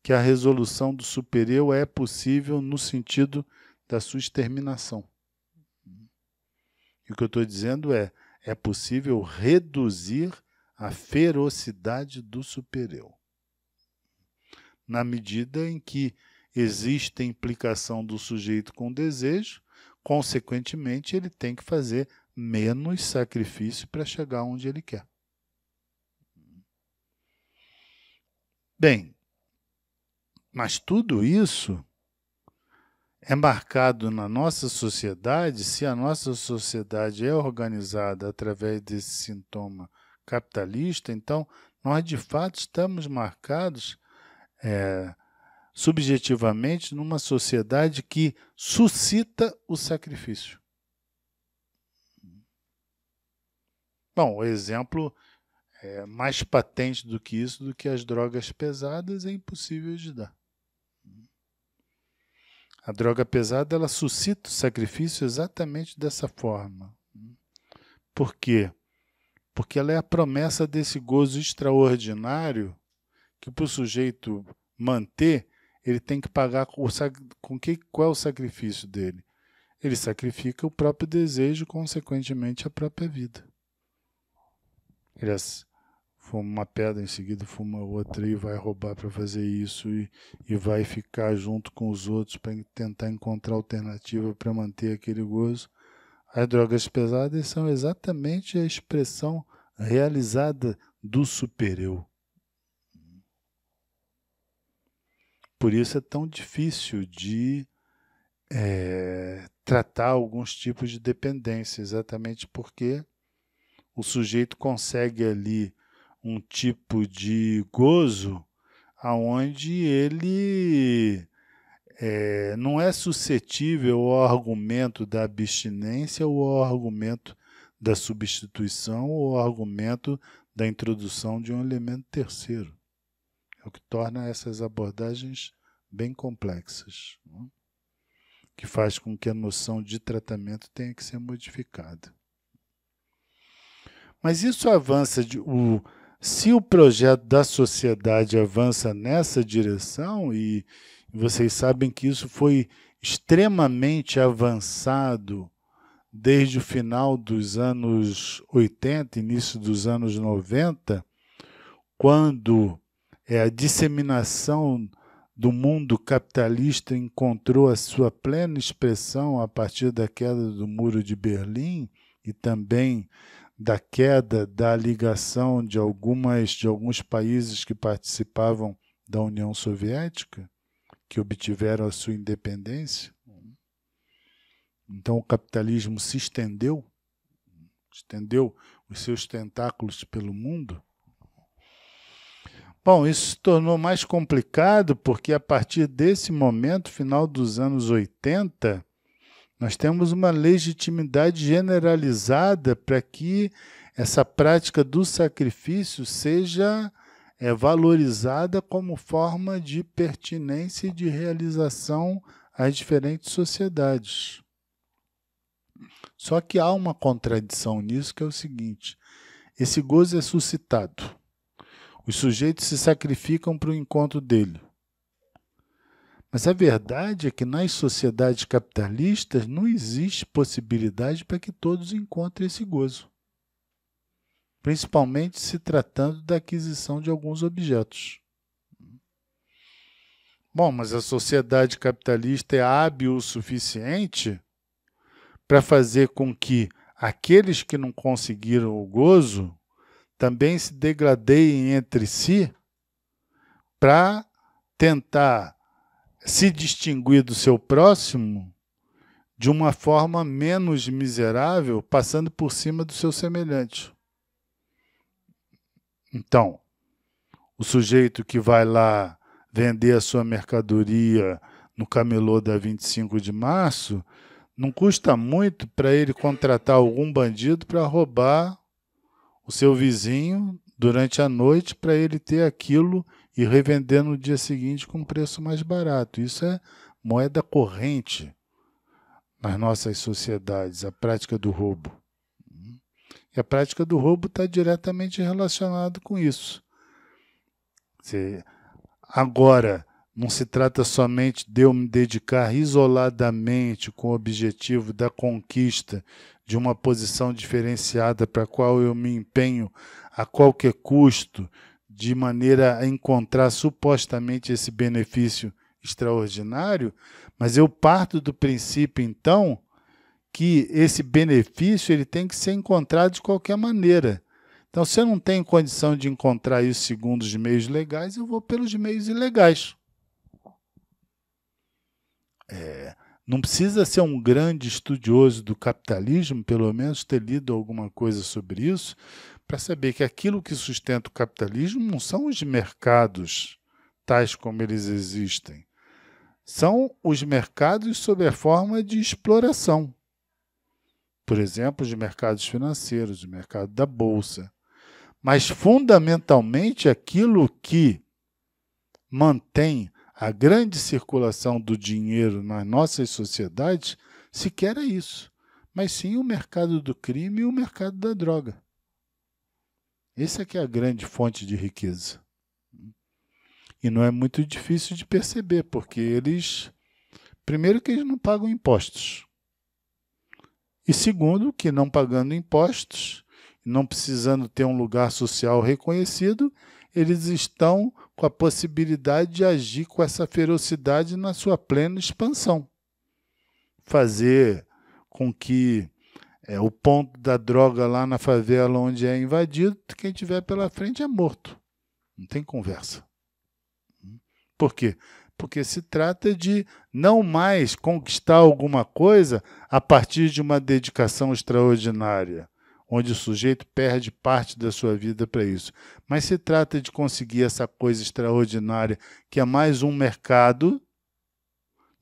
que a resolução do supereu é possível no sentido da sua exterminação. E o que eu estou dizendo é possível reduzir a ferocidade do supereu, na medida em que existe a implicação do sujeito com desejo, consequentemente ele tem que fazer menos sacrifício para chegar onde ele quer. Bem, mas tudo isso é marcado na nossa sociedade, se a nossa sociedade é organizada através desse sintoma capitalista, então nós de fato estamos marcados subjetivamente numa sociedade que suscita o sacrifício. Bom, o exemplo mais patente do que isso, do que as drogas pesadas, é impossível de dar. A droga pesada, ela suscita o sacrifício exatamente dessa forma. Por quê? Porque ela é a promessa desse gozo extraordinário que, para o sujeito manter, ele tem que pagar qual é o sacrifício dele? Ele sacrifica o próprio desejo, consequentemente a própria vida. Ele fuma uma pedra, em seguida fuma outra e vai roubar para fazer isso e vai ficar junto com os outros para tentar encontrar alternativa para manter aquele gozo. As drogas pesadas são exatamente a expressão realizada do supereu. Por isso é tão difícil de tratar alguns tipos de dependência, exatamente porque o sujeito consegue ali um tipo de gozo aonde ele não é suscetível ao argumento da abstinência ou ao argumento da substituição ou ao argumento da introdução de um elemento terceiro. É o que torna essas abordagens bem complexas, né? Que faz com que a noção de tratamento tenha que ser modificada. Mas isso avança, se o projeto da sociedade avança nessa direção, e vocês sabem que isso foi extremamente avançado desde o final dos anos 80, início dos anos 90, quando a disseminação do mundo capitalista encontrou a sua plena expressão a partir da queda do Muro de Berlim e também da queda da ligação de alguns países que participavam da União Soviética, que obtiveram a sua independência. Então o capitalismo se estendeu os seus tentáculos pelo mundo. Bom, isso se tornou mais complicado porque a partir desse momento, final dos anos 80, nós temos uma legitimidade generalizada para que essa prática do sacrifício seja valorizada como forma de pertinência e de realização às diferentes sociedades. Só que há uma contradição nisso, que é o seguinte: esse gozo é suscitado. Os sujeitos se sacrificam para o encontro dele. Mas a verdade é que nas sociedades capitalistas não existe possibilidade para que todos encontrem esse gozo. Principalmente se tratando da aquisição de alguns objetos. Bom, mas a sociedade capitalista é hábil o suficiente para fazer com que aqueles que não conseguiram o gozo também se degradeiem entre si para tentar se distinguir do seu próximo de uma forma menos miserável, passando por cima do seu semelhante. Então, o sujeito que vai lá vender a sua mercadoria no camelô da 25 de março, não custa muito para ele contratar algum bandido para roubar o seu vizinho durante a noite para ele ter aquilo e revender no dia seguinte com preço mais barato. Isso é moeda corrente nas nossas sociedades, a prática do roubo. E a prática do roubo está diretamente relacionada com isso. Agora, não se trata somente de eu me dedicar isoladamente com o objetivo da conquista de uma posição diferenciada para a qual eu me empenho a qualquer custo, de maneira a encontrar supostamente esse benefício extraordinário, mas eu parto do princípio, então, que esse benefício ele tem que ser encontrado de qualquer maneira. Então, se eu não tenho condição de encontrar isso segundo os meios legais, eu vou pelos meios ilegais. Não precisa ser um grande estudioso do capitalismo, pelo menos ter lido alguma coisa sobre isso, para saber que aquilo que sustenta o capitalismo não são os mercados tais como eles existem. São os mercados sob a forma de exploração. Por exemplo, os mercados financeiros, o mercado da bolsa. Mas, fundamentalmente, aquilo que mantém a grande circulação do dinheiro nas nossas sociedades sequer é isso, mas sim o mercado do crime e o mercado da droga. Essa é que é a grande fonte de riqueza. E não é muito difícil de perceber, porque primeiro que eles não pagam impostos. E segundo, que não pagando impostos, não precisando ter um lugar social reconhecido, eles estão com a possibilidade de agir com essa ferocidade na sua plena expansão. Fazer com que o ponto da droga lá na favela onde é invadido, quem tiver pela frente é morto. Não tem conversa. Por quê? Porque se trata de não mais conquistar alguma coisa a partir de uma dedicação extraordinária, onde o sujeito perde parte da sua vida para isso. Mas se trata de conseguir essa coisa extraordinária, que é mais um mercado,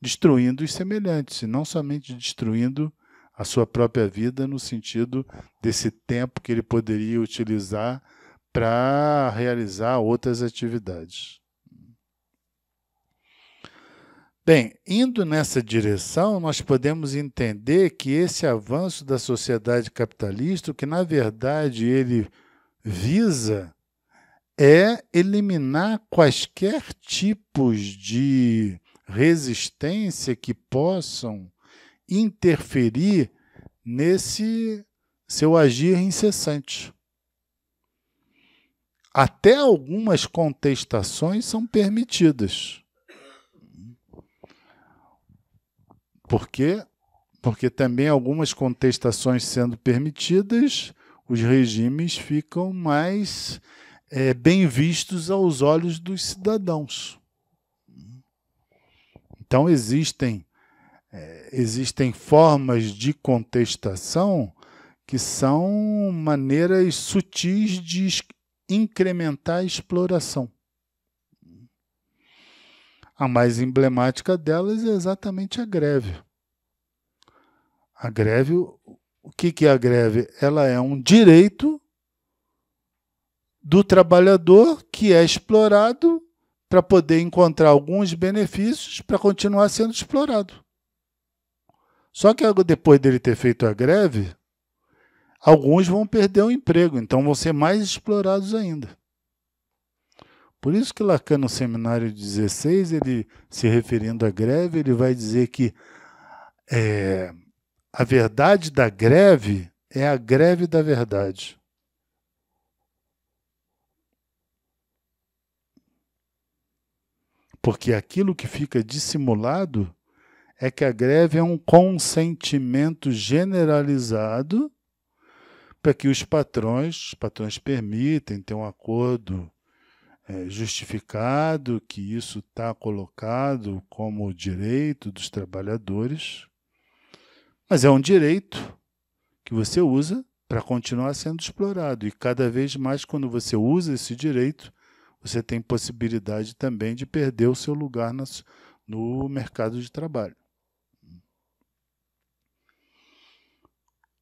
destruindo os semelhantes, e não somente destruindo a sua própria vida no sentido desse tempo que ele poderia utilizar para realizar outras atividades. Bem, indo nessa direção, nós podemos entender que esse avanço da sociedade capitalista, o que na verdade ele visa é eliminar quaisquer tipos de resistência que possam interferir nesse seu agir incessante. Até algumas contestações são permitidas. Por quê? Porque também algumas contestações sendo permitidas, os regimes ficam mais bem vistos aos olhos dos cidadãos. Então existem formas de contestação que são maneiras sutis de incrementar a exploração. A mais emblemática delas é exatamente a greve. A greve, o que é a greve? Ela é um direito do trabalhador que é explorado para poder encontrar alguns benefícios para continuar sendo explorado. Só que depois dele ter feito a greve, alguns vão perder o emprego, então vão ser mais explorados ainda. Por isso que Lacan, no Seminário 16, ele, se referindo à greve, ele vai dizer que a verdade da greve é a greve da verdade. Porque aquilo que fica dissimulado é que a greve é um consentimento generalizado para que os patrões permitem ter um acordo justificado, que isso está colocado como direito dos trabalhadores, mas é um direito que você usa para continuar sendo explorado. E cada vez mais, quando você usa esse direito, você tem possibilidade também de perder o seu lugar no mercado de trabalho.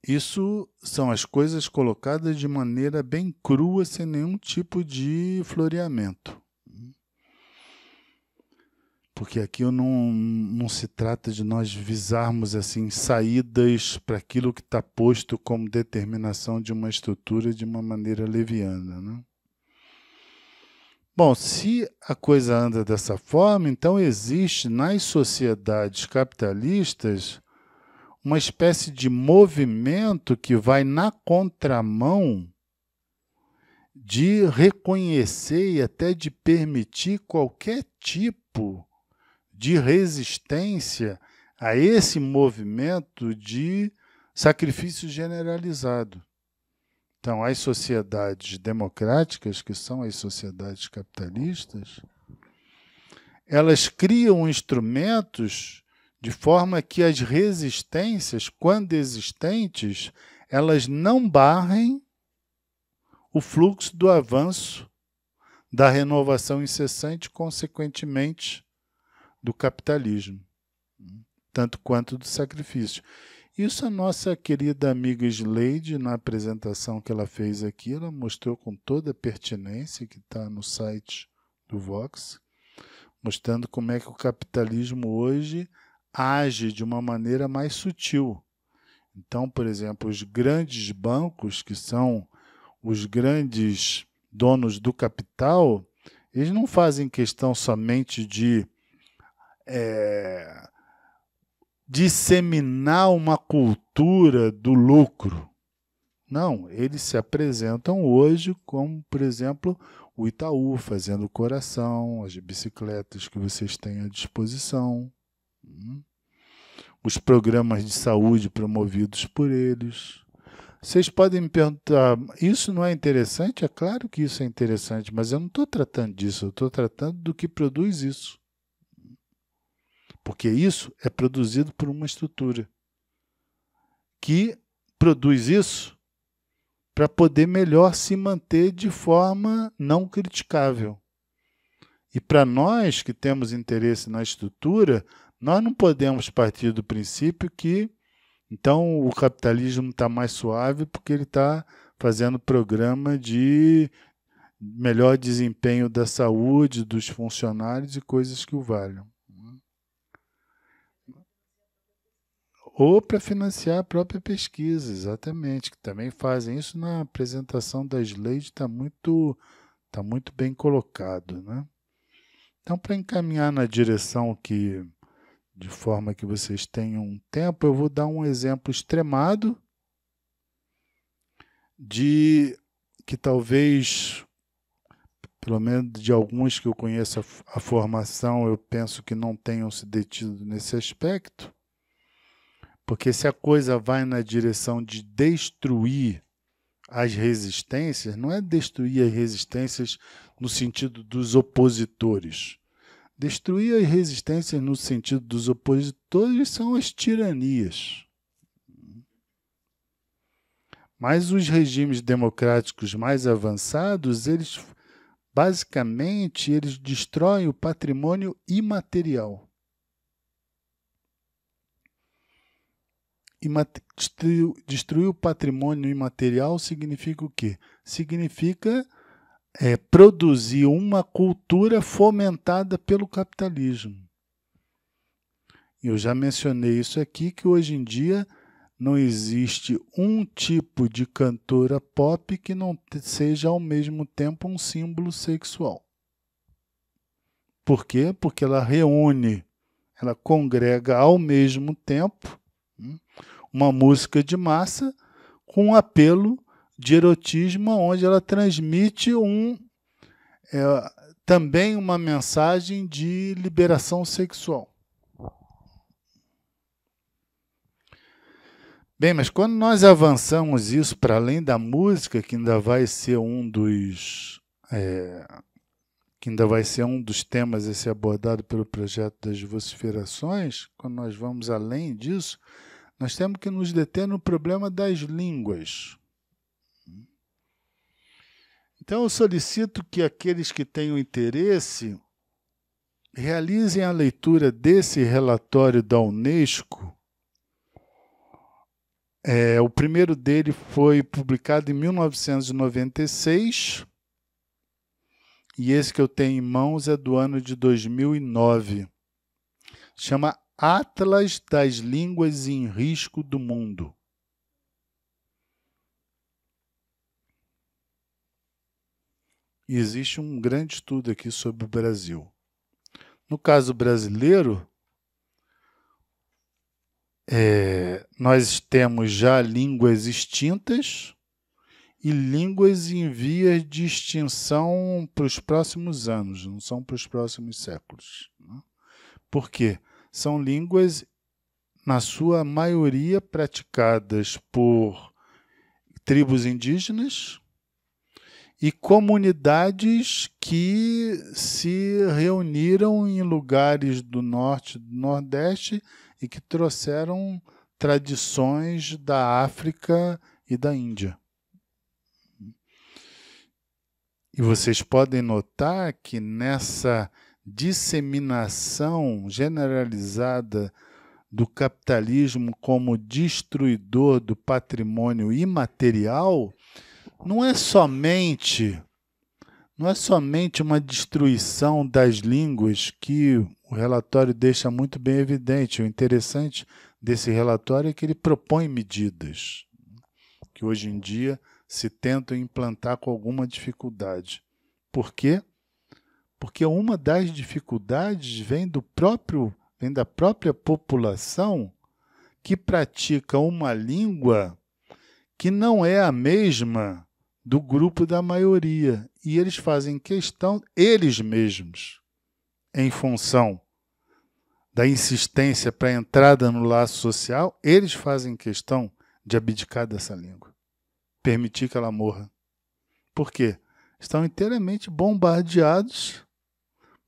Isso são as coisas colocadas de maneira bem crua, sem nenhum tipo de floreamento. Porque aqui não se trata de nós visarmos assim, saídas para aquilo que está posto como determinação de uma estrutura de uma maneira leviana, né? Bom, se a coisa anda dessa forma, então existe nas sociedades capitalistas uma espécie de movimento que vai na contramão de reconhecer e até de permitir qualquer tipo de resistência a esse movimento de sacrifício generalizado. Então, as sociedades democráticas, que são as sociedades capitalistas, elas criam instrumentos de forma que as resistências, quando existentes, elas não barrem o fluxo do avanço, da renovação incessante, consequentemente, do capitalismo, tanto quanto do sacrifício. Isso a nossa querida amiga Sleide, na apresentação que ela fez aqui, ela mostrou com toda a pertinência, que está no site do Vox, mostrando como é que o capitalismo hoje age de uma maneira mais sutil. Então, por exemplo, os grandes bancos, que são os grandes donos do capital, eles não fazem questão somente de disseminar uma cultura do lucro. Não, eles se apresentam hoje como, por exemplo, o Itaú fazendo o coração, as bicicletas que vocês têm à disposição, os programas de saúde promovidos por eles. Vocês podem me perguntar, isso não é interessante? É claro que isso é interessante, mas eu não estou tratando disso, eu estou tratando do que produz isso. Porque isso é produzido por uma estrutura que produz isso para poder melhor se manter de forma não criticável. E para nós que temos interesse na estrutura, Nós não podemos partir do princípio que, então, o capitalismo está mais suave porque ele está fazendo programa de melhor desempenho da saúde, dos funcionários e coisas que o valham. Ou para financiar a própria pesquisa, exatamente, que também fazem isso na apresentação das leis, está muito bem colocado, né? Então, para encaminhar na direção que, de forma que vocês tenham um tempo, eu vou dar um exemplo extremado de que talvez, pelo menos de alguns que eu conheço a formação, eu penso que não tenham se detido nesse aspecto, porque se a coisa vai na direção de destruir as resistências, não é destruir as resistências no sentido dos opositores. Destruir as resistências no sentido dos opositores são as tiranias. Mas os regimes democráticos mais avançados, basicamente, eles destroem o patrimônio imaterial. Destruir o patrimônio imaterial significa o quê? Significa produzir uma cultura fomentada pelo capitalismo. Eu já mencionei isso aqui, que hoje em dia não existe um tipo de cantora pop que não seja ao mesmo tempo um símbolo sexual. Por quê? Porque ela reúne, ela congrega ao mesmo tempo uma música de massa com um apelo de erotismo, onde ela transmite também uma mensagem de liberação sexual. Bem, mas quando nós avançamos isso para além da música, que ainda vai ser um dos temas a ser abordado pelo projeto das vociferações, quando nós vamos além disso, nós temos que nos deter no problema das línguas. Então, eu solicito que aqueles que tenham interesse realizem a leitura desse relatório da Unesco. O primeiro dele foi publicado em 1996 e esse que eu tenho em mãos é do ano de 2009. Chama Atlas das Línguas em Risco do Mundo. E existe um grande estudo aqui sobre o Brasil. No caso brasileiro, nós temos já línguas extintas e línguas em vias de extinção para os próximos anos, não são para os próximos séculos. Por quê? São línguas, na sua maioria, praticadas por tribos indígenas e comunidades que se reuniram em lugares do norte e do nordeste e que trouxeram tradições da África e da Índia. E vocês podem notar que nessa disseminação generalizada do capitalismo como destruidor do patrimônio imaterial, não é somente uma destruição das línguas, que o relatório deixa muito bem evidente. O interessante desse relatório é que ele propõe medidas que hoje em dia se tentam implantar com alguma dificuldade. Por quê? Porque uma das dificuldades vem da própria população que pratica uma língua que não é a mesma do grupo da maioria. E eles fazem questão, eles mesmos, em função da insistência para a entrada no laço social, eles fazem questão de abdicar dessa língua, permitir que ela morra. Por quê? Estão inteiramente bombardeados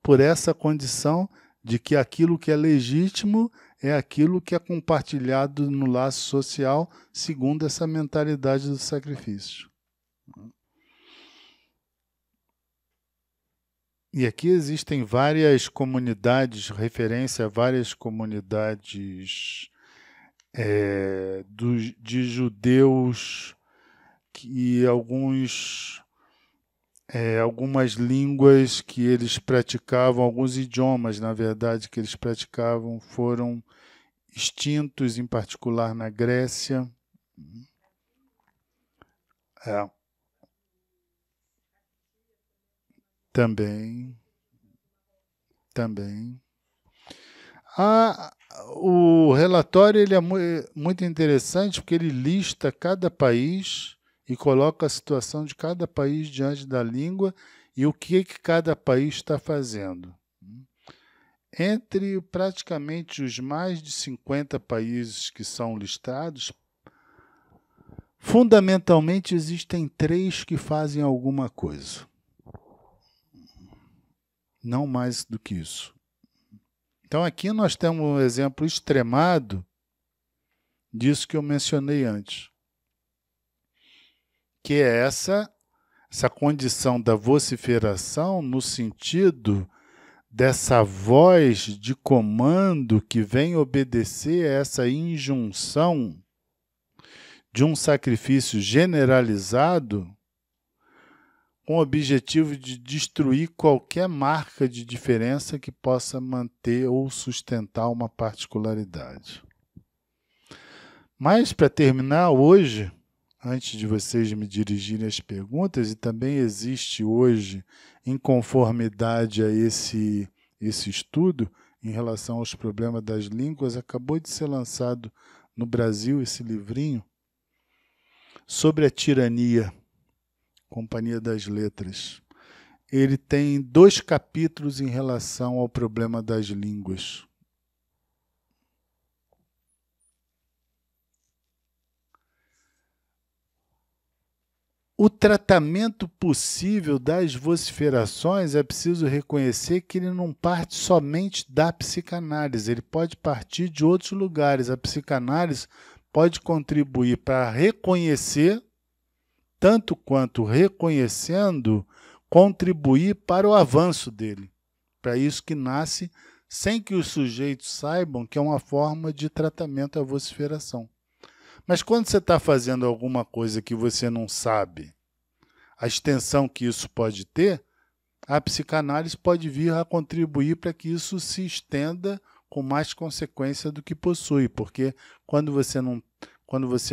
por essa condição de que aquilo que é legítimo é aquilo que é compartilhado no laço social, segundo essa mentalidade do sacrifício. E aqui existem várias comunidades, referência a várias comunidades de judeus e algumas línguas que eles praticavam, alguns idiomas, na verdade, que eles praticavam foram extintos, em particular na Grécia. Também. O relatório ele é muito interessante porque ele lista cada país e coloca a situação de cada país diante da língua e o que cada país está fazendo. Entre praticamente os mais de 50 países que são listados, fundamentalmente existem 3 que fazem alguma coisa. Não mais do que isso. Então aqui nós temos um exemplo extremado disso que eu mencionei antes, que é essa condição da vociferação no sentido dessa voz de comando que vem obedecer a essa injunção de um sacrifício generalizado com o objetivo de destruir qualquer marca de diferença que possa manter ou sustentar uma particularidade. Mas, para terminar, hoje, antes de vocês me dirigirem as perguntas, e também existe hoje, em conformidade a esse estudo, em relação aos problemas das línguas, acabou de ser lançado no Brasil esse livrinho sobre a tirania, Companhia das Letras. Ele tem 2 capítulos em relação ao problema das línguas. O tratamento possível das vociferações é preciso reconhecer que ele não parte somente da psicanálise, ele pode partir de outros lugares. A psicanálise pode contribuir para reconhecer, tanto quanto reconhecendo, contribuir para o avanço dele. Para isso que nasce, sem que os sujeitos saibam que é uma forma de tratamento à vociferação. Mas quando você está fazendo alguma coisa que você não sabe, a extensão que isso pode ter, a psicanálise pode vir a contribuir para que isso se estenda com mais consequência do que possui, porque quando você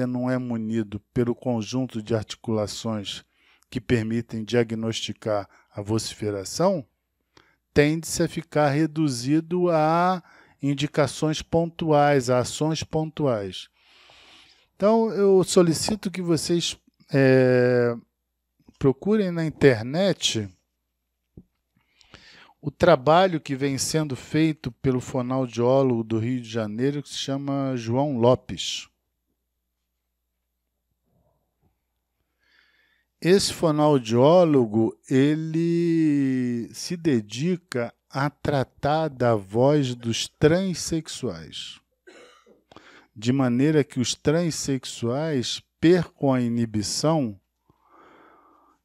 não é munido pelo conjunto de articulações que permitem diagnosticar a vociferação, tende-se a ficar reduzido a indicações pontuais, a ações pontuais. Então, eu solicito que vocês procurem na internet o trabalho que vem sendo feito pelo fonoaudiólogo do Rio de Janeiro, que se chama João Lopes. Esse fonoaudiólogo, ele se dedica a tratar da voz dos transexuais, de maneira que os transexuais percam a inibição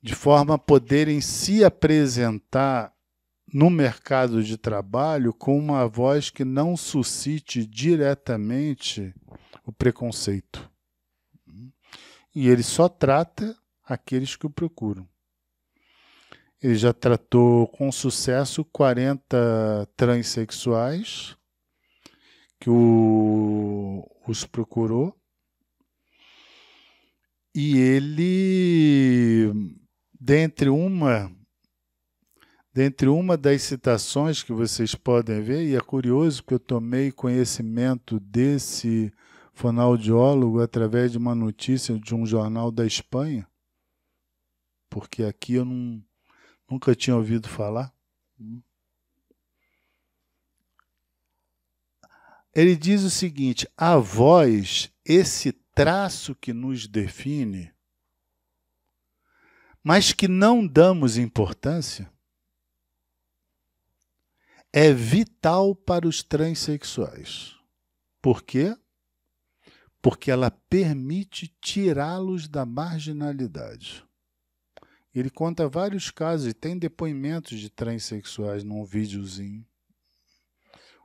de forma a poderem se apresentar no mercado de trabalho com uma voz que não suscite diretamente o preconceito. E ele só trata aqueles que o procuram. Ele já tratou com sucesso 40 transexuais que os procurou. E ele, dentre uma das citações que vocês podem ver, e é curioso porque eu tomei conhecimento desse fonoaudiólogo através de uma notícia de um jornal da Espanha, porque aqui eu nunca tinha ouvido falar. Ele diz o seguinte: a voz, esse traço que nos define, mas que não damos importância, é vital para os transexuais. Por quê? Porque ela permite tirá-los da marginalidade. Ele conta vários casos e tem depoimentos de transexuais num videozinho,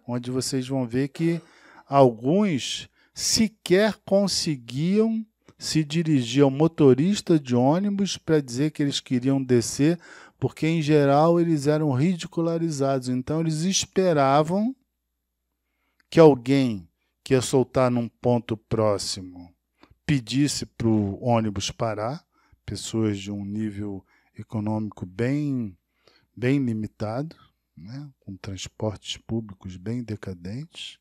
onde vocês vão ver que alguns sequer conseguiam se dirigir ao motorista de ônibus para dizer que eles queriam descer, porque, em geral, eles eram ridicularizados. Então, eles esperavam que alguém que ia soltar num ponto próximo pedisse para o ônibus parar, pessoas de um nível econômico bem limitado, né, com transportes públicos bem decadentes,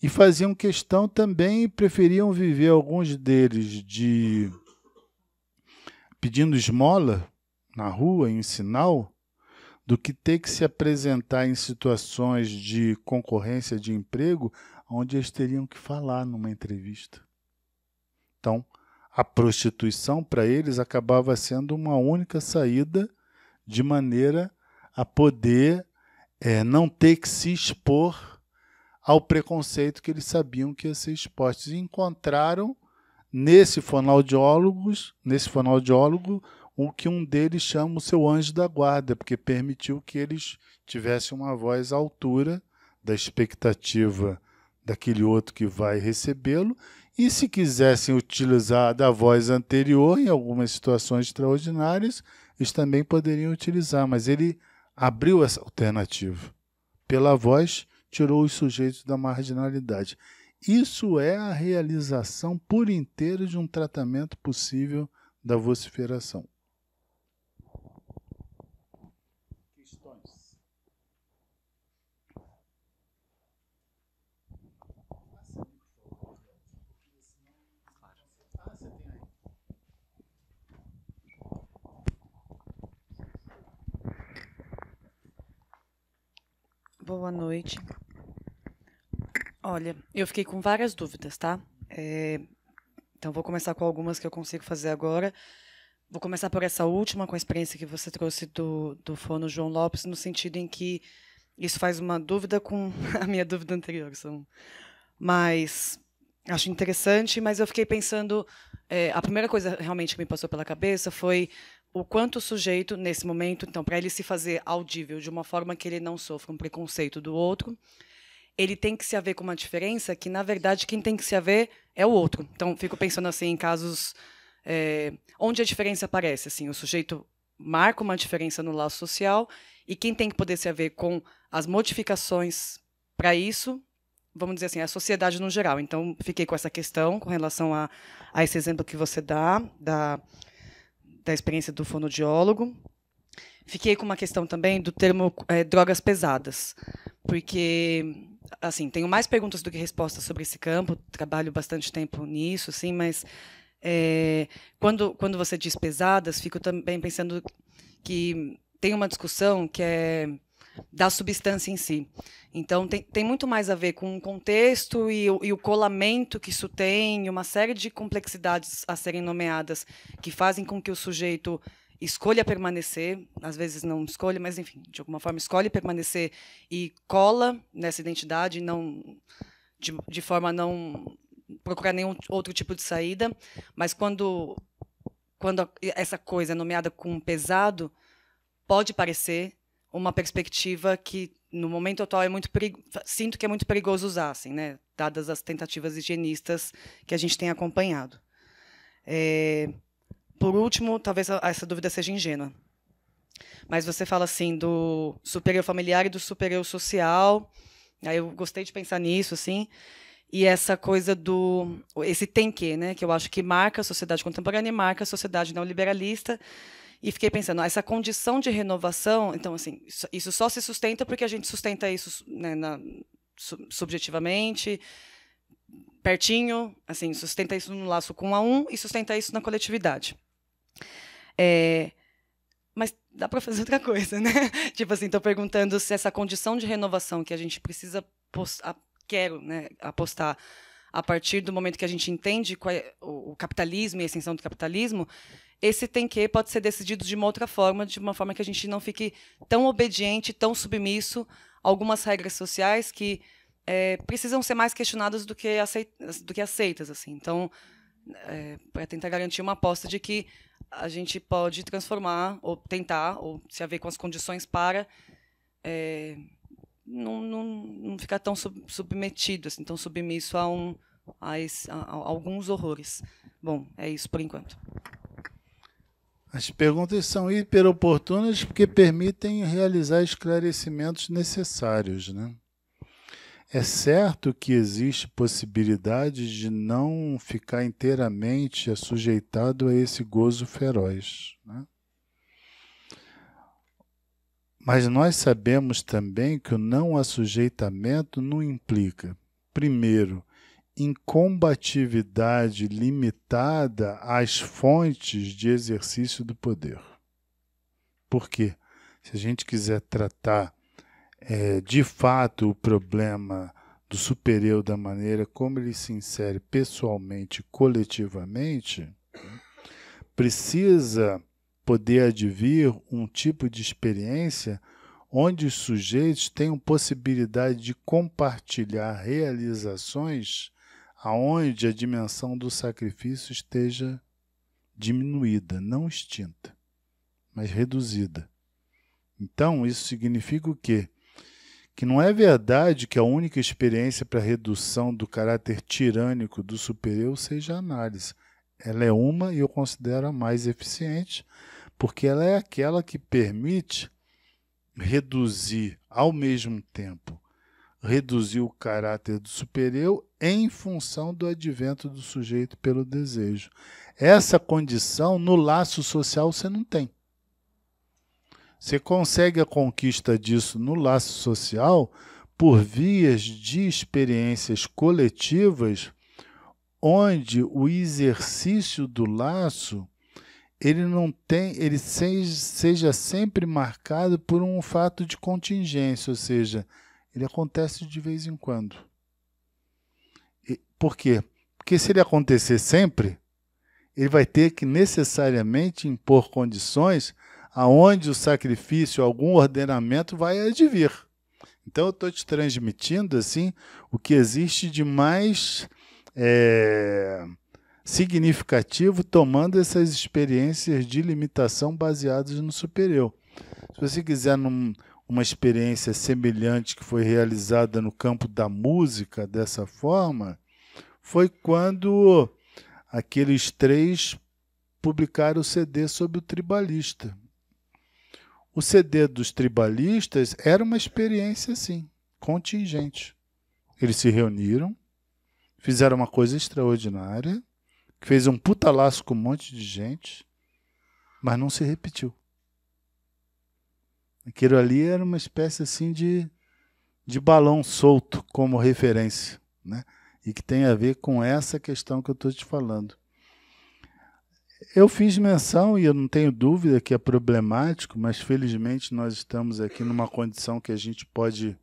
e faziam questão também e preferiam viver, alguns deles, de pedindo esmola na rua, em sinal, do que ter que se apresentar em situações de concorrência de emprego, onde eles teriam que falar numa entrevista. Então, a prostituição para eles acabava sendo uma única saída, de maneira a poder não ter que se expor ao preconceito que eles sabiam que ia ser exposto. E encontraram nesse fonoaudiólogo o que um deles chama o seu anjo da guarda, porque permitiu que eles tivessem uma voz à altura da expectativa daquele outro que vai recebê-lo, e se quisessem utilizar da voz anterior em algumas situações extraordinárias, eles também poderiam utilizar, mas ele abriu essa alternativa. Pela voz, tirou os sujeitos da marginalidade. Isso é a realização por inteiro de um tratamento possível da vociferação. Questões? Boa noite. Olha, eu fiquei com várias dúvidas, tá? Então, vou começar com algumas que eu consigo fazer agora. Vou começar por essa última, com a experiência que você trouxe do fono João Lopes, no sentido em que isso faz uma dúvida com a minha dúvida anterior. Mas acho interessante, mas eu fiquei pensando... a primeira coisa realmente que me passou pela cabeça foi o quanto o sujeito, nesse momento, então, para ele se fazer audível de uma forma que ele não sofra um preconceito do outro, ele tem que se haver com uma diferença que, na verdade, quem tem que se haver é o outro. Então, fico pensando assim em casos onde a diferença aparece. Assim, o sujeito marca uma diferença no laço social e quem tem que poder se haver com as modificações para isso, vamos dizer assim, a sociedade no geral. Então, fiquei com essa questão com relação a esse exemplo que você dá, da experiência do fonoaudiólogo. Fiquei com uma questão também do termo drogas pesadas, porque assim, tenho mais perguntas do que respostas sobre esse campo, trabalho bastante tempo nisso, assim, mas quando você diz pesadas, fico também pensando que tem uma discussão que é da substância em si. Então, tem muito mais a ver com o contexto e o colamento que isso tem, e uma série de complexidades a serem nomeadas que fazem com que o sujeito escolha permanecer, às vezes não escolha, mas, enfim, de alguma forma escolhe permanecer e cola nessa identidade, não, de forma a não procurar nenhum outro tipo de saída. Mas quando essa coisa é nomeada com pesado, pode parecer uma perspectiva que, no momento atual, sinto que é muito perigoso usar, assim, né, dadas as tentativas higienistas que a gente tem acompanhado. Por último, talvez essa dúvida seja ingênua, mas você fala assim do superior familiar e do superior social. Aí eu gostei de pensar nisso, assim, e essa coisa esse tem que, né, que eu acho que marca a sociedade contemporânea e marca a sociedade neoliberalista. E fiquei pensando, essa condição de renovação, então, assim, isso só se sustenta porque a gente sustenta isso, né, subjetivamente, pertinho, assim, sustenta isso no laço com a um e sustenta isso na coletividade. Mas dá para fazer outra coisa, né? Tipo assim, estou perguntando se essa condição de renovação que a gente precisa apostar a partir do momento que a gente entende qual é o capitalismo e a extensão do capitalismo, esse tem que pode ser decidido de uma outra forma, de uma forma que a gente não fique tão obediente, tão submisso a algumas regras sociais que precisam ser mais questionadas do que aceitas, assim. Então, para tentar garantir uma aposta de que a gente pode transformar, ou tentar, ou se haver com as condições para não ficar tão submetido, assim, tão submisso a alguns horrores. Bom, é isso por enquanto. As perguntas são hiperoportunas porque permitem realizar esclarecimentos necessários, né? É certo que existe possibilidade de não ficar inteiramente assujeitado a esse gozo feroz, né? Mas nós sabemos também que o não assujeitamento não implica, primeiro, incombatividade limitada às fontes de exercício do poder. Por quê? Se a gente quiser tratar de fato o problema do supereu da maneira como ele se insere pessoalmente, coletivamente, precisa poder advir um tipo de experiência onde os sujeitos tenham possibilidade de compartilhar realizações aonde a dimensão do sacrifício esteja diminuída, não extinta, mas reduzida. Então, isso significa o quê? Que não é verdade que a única experiência para redução do caráter tirânico do supereu seja a análise. Ela é uma e eu considero a mais eficiente, porque ela é aquela que permite reduzir ao mesmo tempo, reduzir o caráter do supereu em função do advento do sujeito pelo desejo. Essa condição no laço social você não tem. Você consegue a conquista disso no laço social por vias de experiências coletivas onde o exercício do laço ele seja sempre marcado por um fato de contingência, ou seja, ele acontece de vez em quando. Por quê? Porque se ele acontecer sempre, ele vai ter que necessariamente impor condições aonde o sacrifício, algum ordenamento vai advir. Então eu estou te transmitindo assim o que existe de mais significativo, tomando essas experiências de limitação baseadas no supereu. Se você quiser uma experiência semelhante que foi realizada no campo da música dessa forma, foi quando aqueles 3 publicaram o CD sobre o tribalista. O CD dos tribalistas era uma experiência, assim, contingente. Eles se reuniram, fizeram uma coisa extraordinária, que fez um puta laço com um monte de gente, mas não se repetiu. Aquilo ali era uma espécie assim de balão solto como referência, né? E que tem a ver com essa questão que eu estou te falando. Eu fiz menção, e eu não tenho dúvida que é problemático, mas felizmente nós estamos aqui numa condição que a gente pode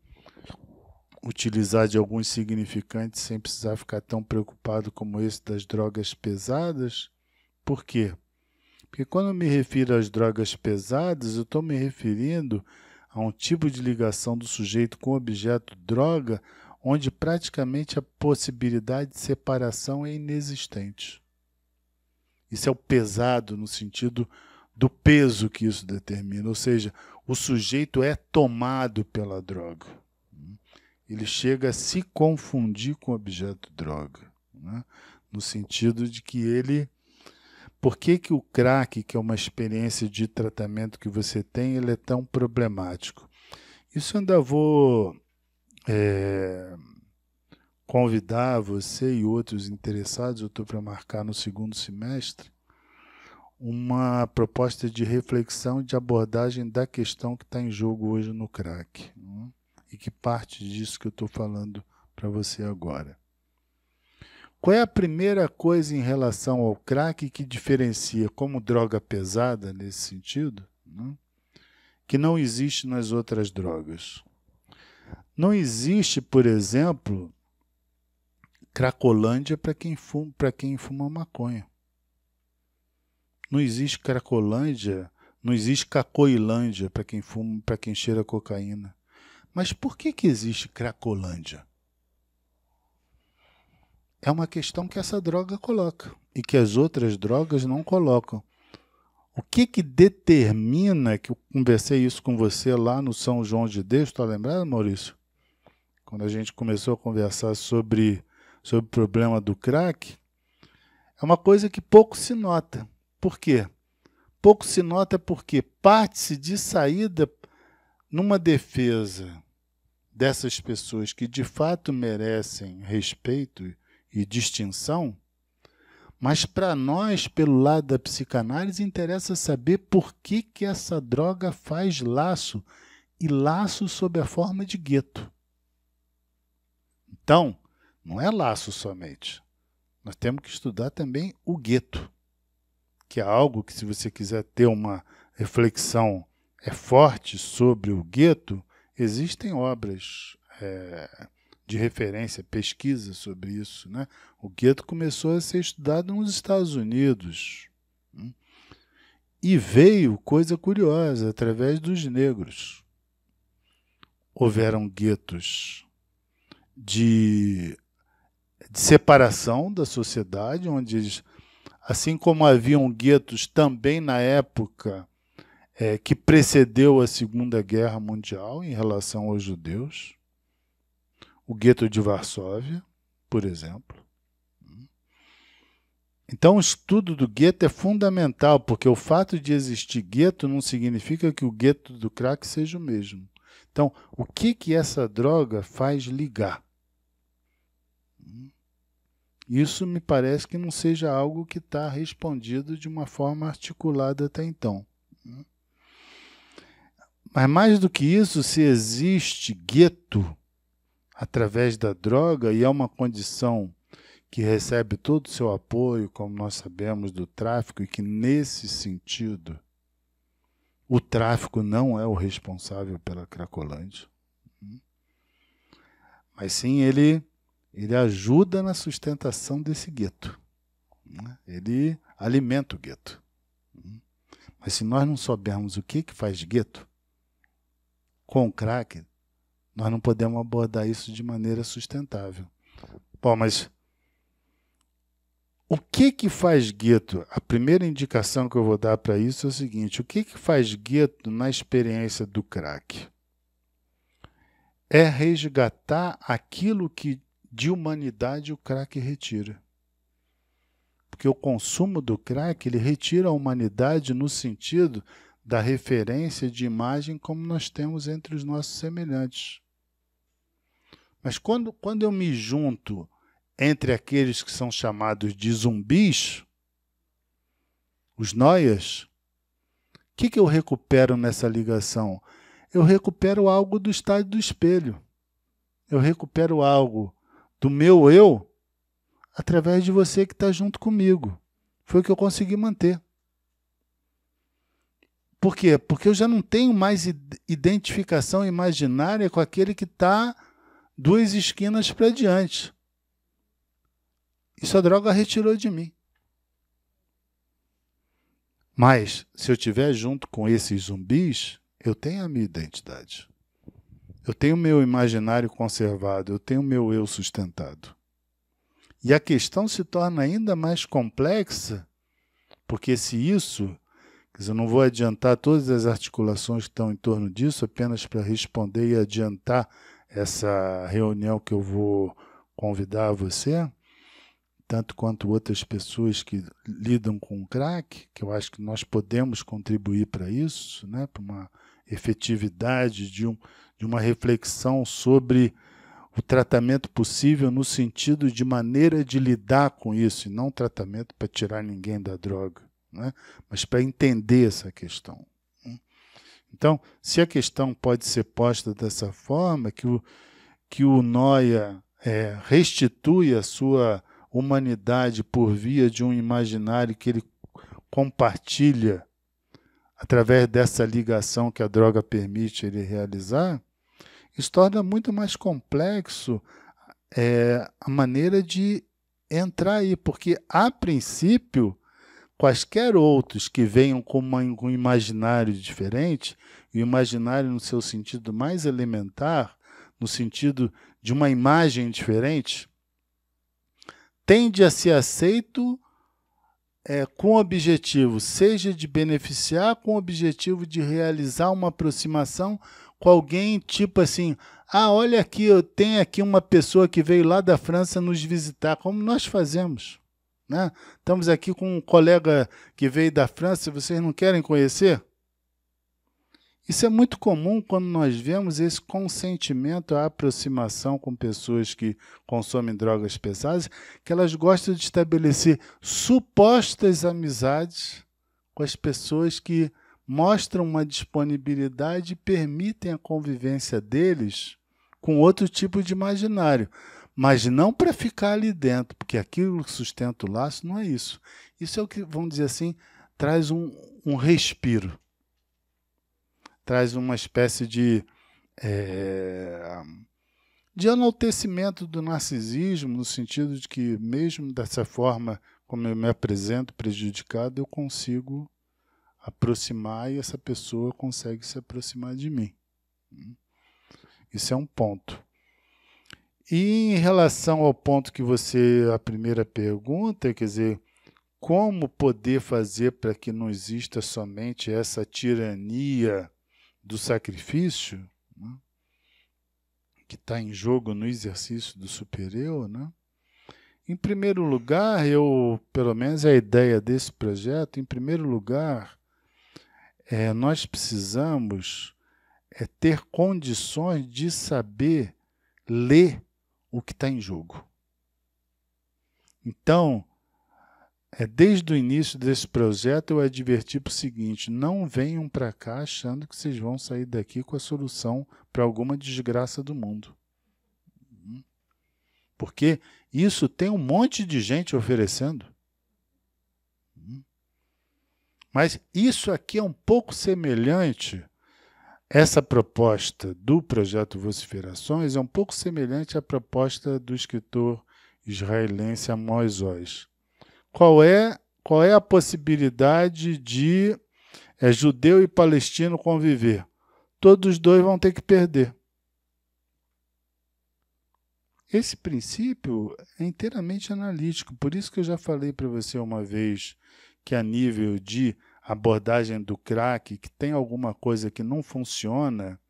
utilizar de alguns significantes sem precisar ficar tão preocupado como esse das drogas pesadas. Por quê? Porque quando eu me refiro às drogas pesadas, eu estou me referindo a um tipo de ligação do sujeito com o objeto droga, onde praticamente a possibilidade de separação é inexistente. Isso é o pesado no sentido do peso que isso determina, ou seja, o sujeito é tomado pela droga. Ele chega a se confundir com o objeto droga, né? No sentido de que ele... Por que o crack, que é uma experiência de tratamento que você tem, ele é tão problemático? Isso eu ainda vou convidar você e outros interessados, eu estou para marcar no 2º semestre, uma proposta de reflexão de abordagem da questão que está em jogo hoje no crack, né? E que parte disso que eu estou falando para você agora. Qual é a primeira coisa em relação ao crack que diferencia como droga pesada, nesse sentido, né, que não existe nas outras drogas? Não existe, por exemplo, cracolândia para quem fuma maconha. Não existe cracolândia, não existe cacoilândia para quem cheira cocaína. Mas por que existe cracolândia? É uma questão que essa droga coloca e que as outras drogas não colocam. O que determina, que eu conversei isso com você lá no São João de Deus, está lembrado, Maurício? Quando a gente começou a conversar sobre o problema do crack, é uma coisa que pouco se nota. Por quê? Pouco se nota porque parte-se de saída numa defesa dessas pessoas que de fato merecem respeito e distinção, mas para nós, pelo lado da psicanálise, interessa saber por que essa droga faz laço, e laço sob a forma de gueto. Então, não é laço somente. Nós temos que estudar também o gueto, que é algo que, se você quiser ter uma reflexão forte sobre o gueto, existem obras de referência, pesquisa sobre isso, né? O gueto começou a ser estudado nos Estados Unidos. E veio, coisa curiosa, através dos negros. Houveram guetos de separação da sociedade, onde eles, assim como haviam guetos também na época que precedeu a Segunda Guerra Mundial em relação aos judeus, o gueto de Varsóvia, por exemplo. Então, o estudo do gueto é fundamental, porque o fato de existir gueto não significa que o gueto do crack seja o mesmo. Então, o que essa droga faz ligar? Isso me parece que não seja algo que está respondido de uma forma articulada até então. Mas mais do que isso, se existe gueto através da droga, e é uma condição que recebe todo o seu apoio, como nós sabemos, do tráfico, e que nesse sentido o tráfico não é o responsável pela Cracolândia, mas sim ele ajuda na sustentação desse gueto, ele alimenta o gueto. Mas se nós não soubermos o que faz gueto com o crack, nós não podemos abordar isso de maneira sustentável. Bom, mas o que faz gueto? A primeira indicação que eu vou dar para isso é o seguinte: o que faz gueto na experiência do crack? É resgatar aquilo que de humanidade o crack retira. Porque o consumo do crack, ele retira a humanidade no sentido da referência de imagem como nós temos entre os nossos semelhantes. Mas quando eu me junto entre aqueles que são chamados de zumbis, os noias, o que eu recupero nessa ligação? Eu recupero algo do estado do espelho. Eu recupero algo do meu eu através de você que está junto comigo. Foi o que eu consegui manter. Por quê? Porque eu já não tenho mais identificação imaginária com aquele que está 2 esquinas para diante. Isso a droga retirou de mim. Mas, se eu estiver junto com esses zumbis, eu tenho a minha identidade. Eu tenho o meu imaginário conservado, eu tenho o meu eu sustentado. E a questão se torna ainda mais complexa, porque se isso, quer dizer, eu não vou adiantar todas as articulações que estão em torno disso, apenas para responder e adiantar essa reunião que eu vou convidar você, tanto quanto outras pessoas que lidam com o crack, que eu acho que nós podemos contribuir para isso, né, para uma efetividade de uma reflexão sobre o tratamento possível no sentido de maneira de lidar com isso, e não tratamento para tirar ninguém da droga, né, mas para entender essa questão. Então, se a questão pode ser posta dessa forma, que o Noia restitui a sua humanidade por via de um imaginário que ele compartilha através dessa ligação que a droga permite ele realizar, isso torna muito mais complexo a maneira de entrar aí, porque, a princípio, quaisquer outros que venham com um imaginário diferente, e o imaginário no seu sentido mais elementar, no sentido de uma imagem diferente, tende a ser aceito com o objetivo, seja de beneficiar, com o objetivo de realizar uma aproximação com alguém, tipo assim, olha aqui, eu tenho aqui uma pessoa que veio lá da França nos visitar, como nós fazemos, né? Estamos aqui com um colega que veio da França, vocês não querem conhecer? Isso é muito comum quando nós vemos esse consentimento à aproximação com pessoas que consomem drogas pesadas, que elas gostam de estabelecer supostas amizades com as pessoas que mostram uma disponibilidade e permitem a convivência deles com outro tipo de imaginário, mas não para ficar ali dentro, porque aquilo que sustenta o laço não é isso. Isso é o que, vamos dizer assim, traz um respiro. Traz uma espécie de enaltecimento do narcisismo, no sentido de que, mesmo dessa forma como eu me apresento prejudicado, eu consigo aproximar e essa pessoa consegue se aproximar de mim. Isso é um ponto. E em relação ao ponto que a primeira pergunta, quer dizer, como poder fazer para que não exista somente essa tirania do sacrifício, né, que está em jogo no exercício do superior, né? Em primeiro lugar, pelo menos a ideia desse projeto, em primeiro lugar, nós precisamos ter condições de saber ler o que está em jogo. Então, desde o início desse projeto, eu adverti para o seguinte: não venham para cá achando que vocês vão sair daqui com a solução para alguma desgraça do mundo. Porque isso tem um monte de gente oferecendo. Mas isso aqui é um pouco semelhante, essa proposta do projeto Vociferações é um pouco semelhante à proposta do escritor israelense Amos Oz. Qual é a possibilidade de judeu e palestino conviver? Todos os dois vão ter que perder. Esse princípio é inteiramente analítico, por isso que eu já falei para você uma vez que a nível de abordagem do crack, que tem alguma coisa que não funciona,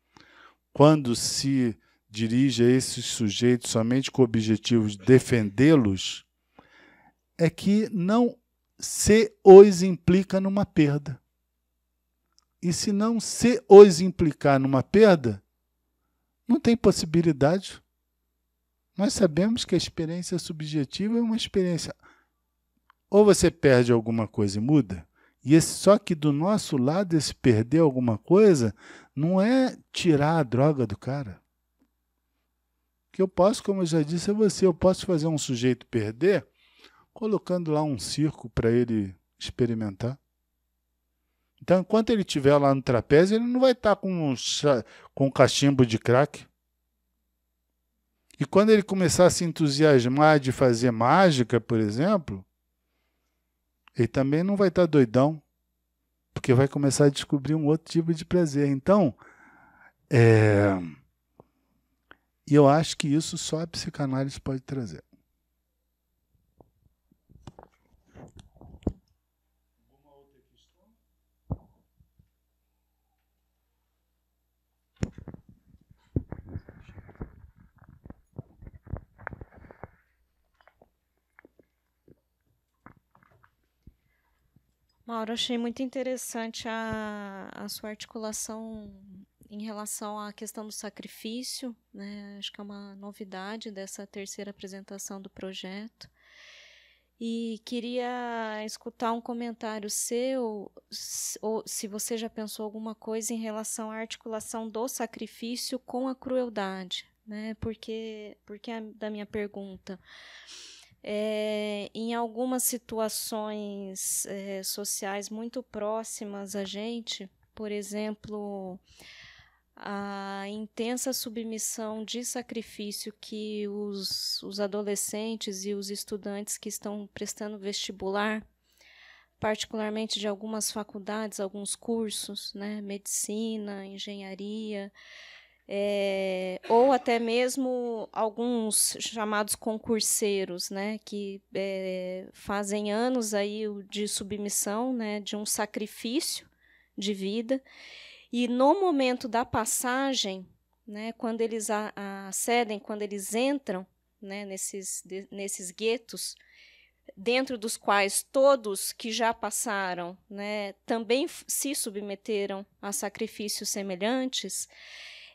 quando se dirige a esses sujeitos somente com o objetivo de defendê-los, é que não se os implica numa perda. E se não se os implicar numa perda, não tem possibilidade. Nós sabemos que a experiência subjetiva é uma experiência. Ou você perde alguma coisa e muda, só que do nosso lado, esse perder alguma coisa não é tirar a droga do cara. Que eu posso, como eu já disse a você, eu posso fazer um sujeito perder colocando lá um circo para ele experimentar. Então, enquanto ele estiver lá no trapézio, ele não vai estar com um cachimbo de crack. E quando ele começar a se entusiasmar de fazer mágica, por exemplo, ele também não vai estar doidão, porque vai começar a descobrir um outro tipo de prazer. Então, eu acho que isso só a psicanálise pode trazer. Mauro, achei muito interessante a sua articulação em relação à questão do sacrifício, né? Acho que é uma novidade dessa terceira apresentação do projeto. E queria escutar um comentário seu, ou se você já pensou alguma coisa em relação à articulação do sacrifício com a crueldade, né? Porque da minha pergunta. Em algumas situações sociais muito próximas a gente, por exemplo, a intensa submissão de sacrifício que os adolescentes e os estudantes que estão prestando vestibular, particularmente de algumas faculdades, alguns cursos, né, medicina, engenharia, ou até mesmo alguns chamados concurseiros, né, que fazem anos aí de submissão, né, de um sacrifício de vida, e no momento da passagem, né, quando eles acedem, quando eles entram, né, nesses guetos, dentro dos quais todos que já passaram, né, também se submeteram a sacrifícios semelhantes,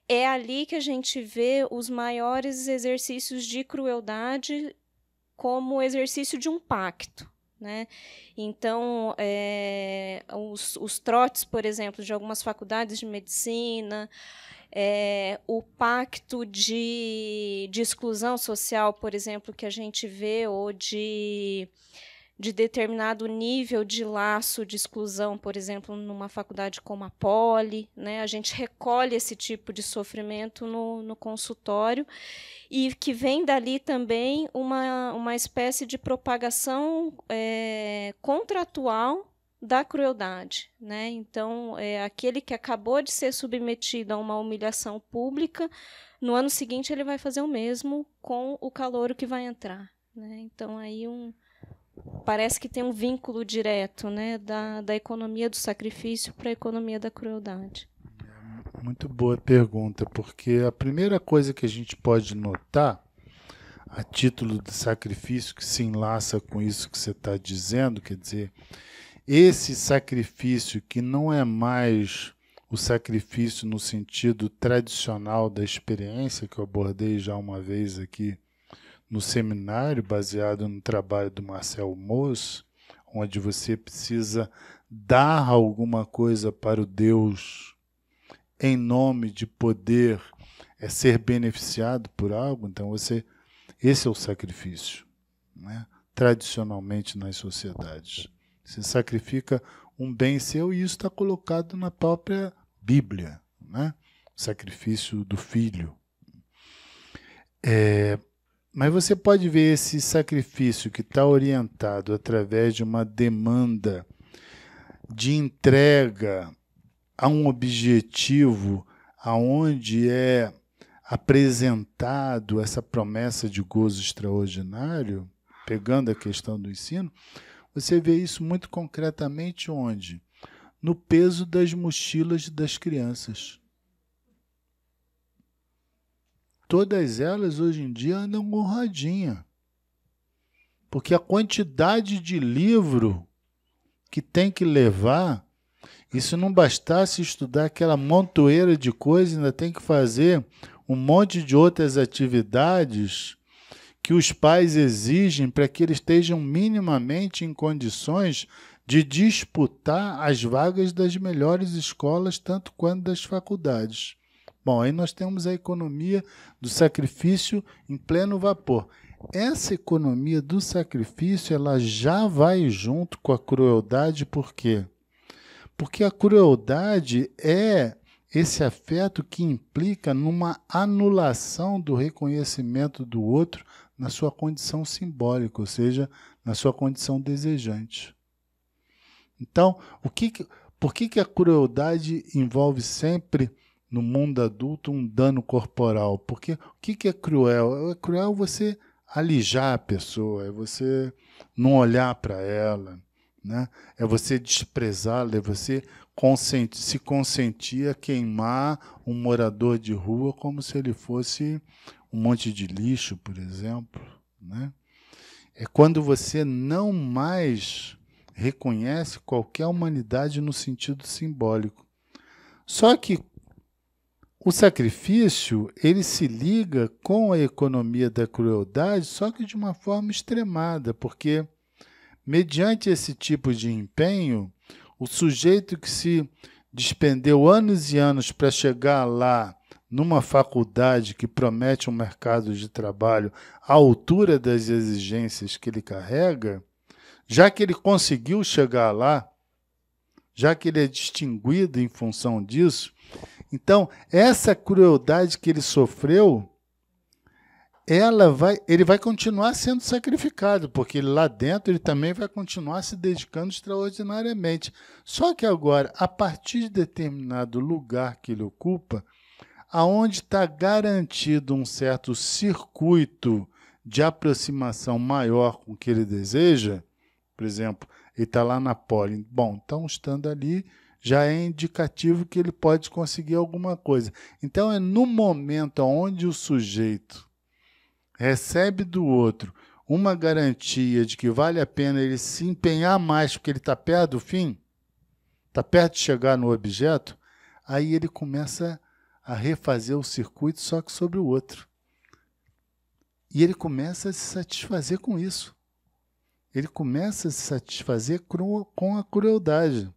é ali que a gente vê os maiores exercícios de crueldade como exercício de um pacto, né? Então, os trotes, por exemplo, de algumas faculdades de medicina, o pacto de exclusão social, por exemplo, que a gente vê, ou de determinado nível de laço de exclusão, por exemplo, numa faculdade como a Poli, né? A gente recolhe esse tipo de sofrimento no consultório, e que vem dali também uma espécie de propagação contratual da crueldade, né? Então, aquele que acabou de ser submetido a uma humilhação pública, no ano seguinte ele vai fazer o mesmo com o calouro que vai entrar, né? Então, aí parece que tem um vínculo direto, né, da economia do sacrifício para a economia da crueldade. Muito boa pergunta, porque a primeira coisa que a gente pode notar, a título de sacrifício, que se enlaça com isso que você está dizendo, quer dizer, esse sacrifício que não é mais o sacrifício no sentido tradicional da experiência, que eu abordei já uma vez aqui no seminário, baseado no trabalho do Marcel Mauss, onde você precisa dar alguma coisa para o Deus em nome de poder ser beneficiado por algo. Então, esse é o sacrifício, né? Tradicionalmente nas sociedades. Você sacrifica um bem seu, e isso está colocado na própria Bíblia, né? O sacrifício do filho. Mas você pode ver esse sacrifício que está orientado através de uma demanda de entrega a um objetivo, aonde é apresentado essa promessa de gozo extraordinário, pegando a questão do ensino. Você vê isso muito concretamente onde? No peso das mochilas das crianças. Todas elas, hoje em dia, andam com rodinha. Porque a quantidade de livro que tem que levar, isso não bastasse estudar aquela montoeira de coisas, ainda tem que fazer um monte de outras atividades que os pais exigem para que eles estejam minimamente em condições de disputar as vagas das melhores escolas, tanto quanto das faculdades. Bom, aí nós temos a economia do sacrifício em pleno vapor. Essa economia do sacrifício, ela já vai junto com a crueldade, por quê? Porque a crueldade é esse afeto que implica numa anulação do reconhecimento do outro na sua condição simbólica, ou seja, na sua condição desejante. Então, por que a crueldade envolve sempre, no mundo adulto, um dano corporal? Porque o que é cruel? É cruel você alijar a pessoa, é você não olhar para ela, né? É você desprezá-la, é você se consentir a queimar um morador de rua como se ele fosse um monte de lixo, por exemplo, né? É quando você não mais reconhece qualquer humanidade no sentido simbólico. Só que o sacrifício, ele se liga com a economia da crueldade, só que de uma forma extremada, porque, mediante esse tipo de empenho, o sujeito que se despendeu anos e anos para chegar lá, numa faculdade que promete um mercado de trabalho à altura das exigências que ele carrega, já que ele conseguiu chegar lá, já que ele é distinguido em função disso, então, essa crueldade que ele sofreu, ele vai continuar sendo sacrificado, porque lá dentro ele também vai continuar se dedicando extraordinariamente. Só que agora, a partir de determinado lugar que ele ocupa, aonde está garantido um certo circuito de aproximação maior com o que ele deseja, por exemplo, ele está lá na pole. Bom, então estando ali já é indicativo que ele pode conseguir alguma coisa. Então é no momento onde o sujeito recebe do outro uma garantia de que vale a pena ele se empenhar mais porque ele está perto do fim, está perto de chegar no objeto, aí ele começa a refazer o circuito só que sobre o outro. E ele começa a se satisfazer com isso. Ele começa a se satisfazer com a crueldade.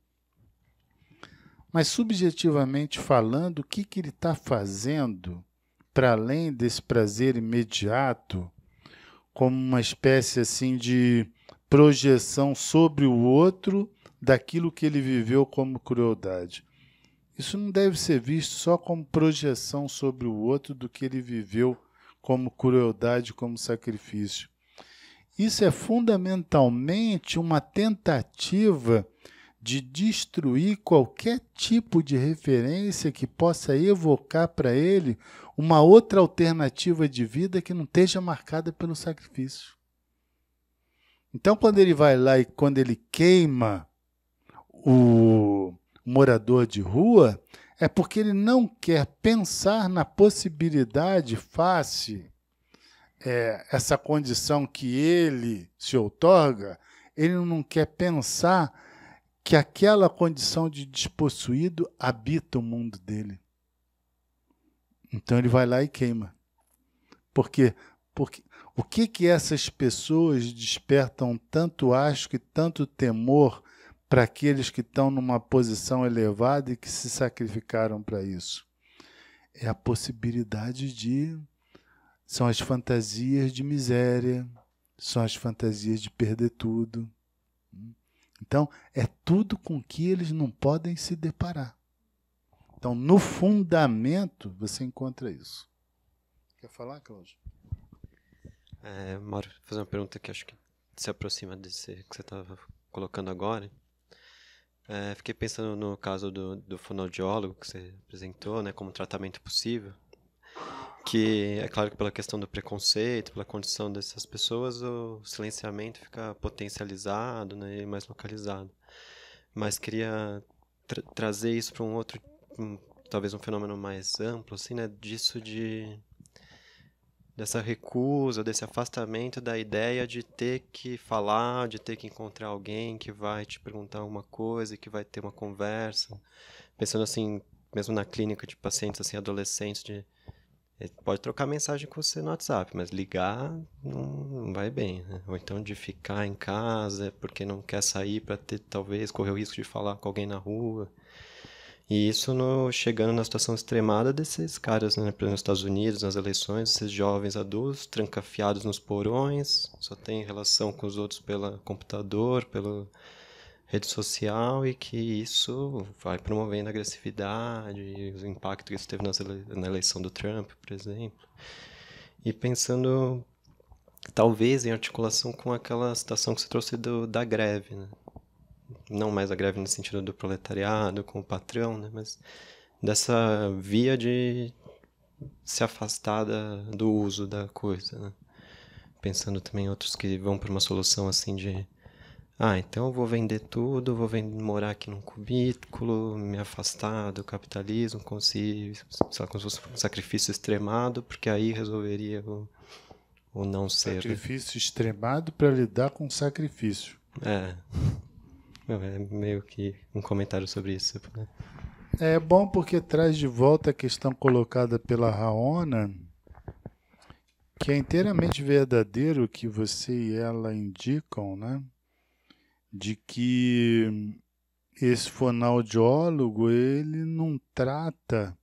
Mas, subjetivamente falando, o que ele está fazendo para além desse prazer imediato, como uma espécie assim de projeção sobre o outro daquilo que ele viveu como crueldade? Isso não deve ser visto só como projeção sobre o outro do que ele viveu como crueldade, como sacrifício. Isso é fundamentalmente uma tentativa de destruir qualquer tipo de referência que possa evocar para ele uma outra alternativa de vida que não esteja marcada pelo sacrifício. Então, quando ele vai lá e quando ele queima o morador de rua, é porque ele não quer pensar na possibilidade face essa condição que ele se outorga, ele não quer pensar que aquela condição de despossuído habita o mundo dele. Então ele vai lá e queima. Por quê? Porque o que essas pessoas despertam tanto asco e tanto temor para aqueles que estão numa posição elevada e que se sacrificaram para isso? É a possibilidade de... São as fantasias de miséria, são as fantasias de perder tudo. Então, é tudo com que eles não podem se deparar. Então, no fundamento, você encontra isso. Quer falar, Cláudio? Mauro, vou fazer uma pergunta que acho que se aproxima desse que você estava colocando agora. Fiquei pensando no caso do fonoaudiólogo que você apresentou, né, como tratamento possível. Que é claro que pela questão do preconceito, pela condição dessas pessoas, o silenciamento fica potencializado, né, e mais localizado. Mas queria trazer isso para um outro, talvez um fenômeno mais amplo, assim, né, dessa recusa, desse afastamento da ideia de ter que falar, de ter que encontrar alguém que vai te perguntar alguma coisa, que vai ter uma conversa. Pensando assim, mesmo na clínica de pacientes assim, adolescentes, ele pode trocar mensagem com você no WhatsApp, mas ligar não vai bem, né? Ou então de ficar em casa porque não quer sair para talvez correr o risco de falar com alguém na rua. E isso chegando na situação extremada desses caras, né? Por exemplo, nos Estados Unidos, nas eleições, esses jovens adultos trancafiados nos porões, só tem relação com os outros pelo computador, pela rede social, e que isso vai promovendo a agressividade, o impacto que isso teve na eleição do Trump, por exemplo. E pensando, talvez, em articulação com aquela situação que você trouxe da greve, né? Não mais a greve no sentido do proletariado, com o patrão, né? Mas dessa via de se afastar do uso da coisa, né? Pensando também em outros que vão para uma solução assim de então eu vou vender tudo, vou morar aqui num cubículo, me afastar do capitalismo, como se fosse um sacrifício extremado, porque aí resolveria o não ser. Sacrifício extremado para lidar com sacrifício. É meio que um comentário sobre isso. Né? É bom porque traz de volta a questão colocada pela Raona, que é inteiramente verdadeiro o que você e ela indicam, né? De que esse fonoaudiólogo ele não trata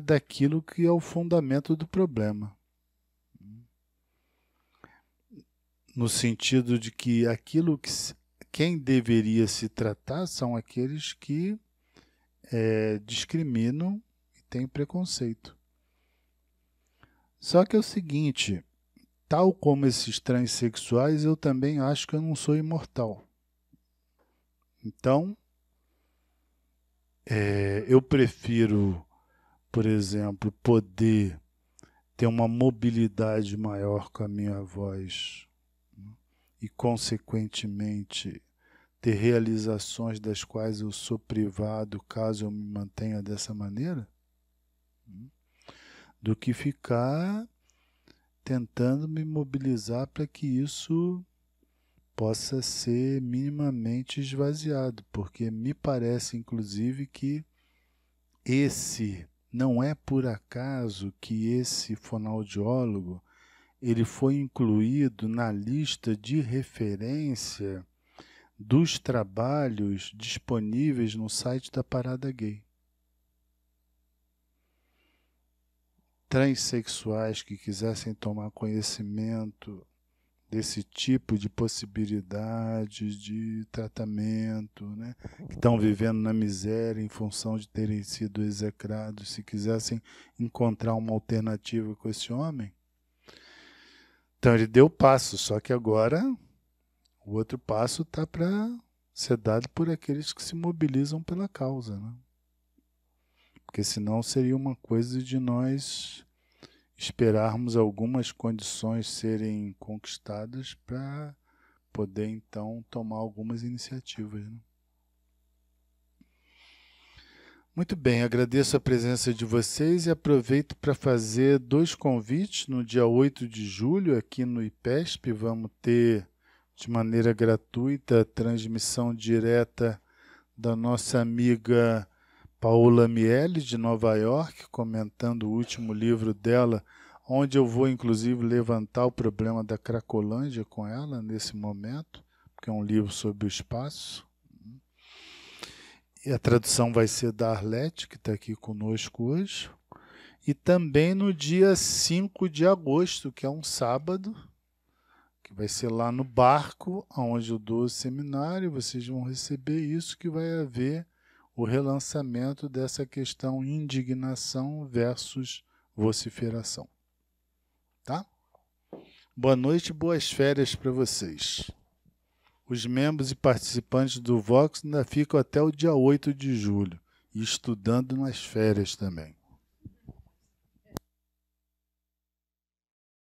daquilo que é o fundamento do problema, no sentido de que aquilo que quem deveria se tratar são aqueles que discriminam e têm preconceito. Só que é o seguinte, tal como esses transexuais, eu também acho que eu não sou imortal. Então, Eu prefiro, por exemplo, poder ter uma mobilidade maior com a minha voz, né? E, consequentemente, ter realizações das quais eu sou privado caso eu me mantenha dessa maneira, né? Do que ficar tentando me mobilizar para que isso possa ser minimamente esvaziado, porque me parece, inclusive, que não é por acaso que esse fonoaudiólogo ele foi incluído na lista de referência dos trabalhos disponíveis no site da Parada Gay. Transsexuais que quisessem tomar conhecimento desse tipo de possibilidade de tratamento, né? Que estão vivendo na miséria em função de terem sido execrados, se quisessem encontrar uma alternativa com esse homem. Então ele deu o passo, só que agora o outro passo está para ser dado por aqueles que se mobilizam pela causa, né? Porque senão seria uma coisa de nós esperarmos algumas condições serem conquistadas para poder, então, tomar algumas iniciativas, né? Muito bem, agradeço a presença de vocês e aproveito para fazer 2 convites. No dia 8 de julho, aqui no IPESP, vamos ter, de maneira gratuita, a transmissão direta da nossa amiga Paola Miele, de Nova York, comentando o último livro dela, onde eu vou, inclusive, levantar o problema da Cracolândia com ela nesse momento, porque é um livro sobre o espaço. E a tradução vai ser da Arlete, que está aqui conosco hoje. E também no dia 5 de agosto, que é um sábado, que vai ser lá no Barco, onde eu dou o seminário, vocês vão receber isso, que vai haver o relançamento dessa questão indignação versus vociferação. Tá? Boa noite e boas férias para vocês. Os membros e participantes do Vox ainda ficam até o dia 8 de julho, e estudando nas férias também.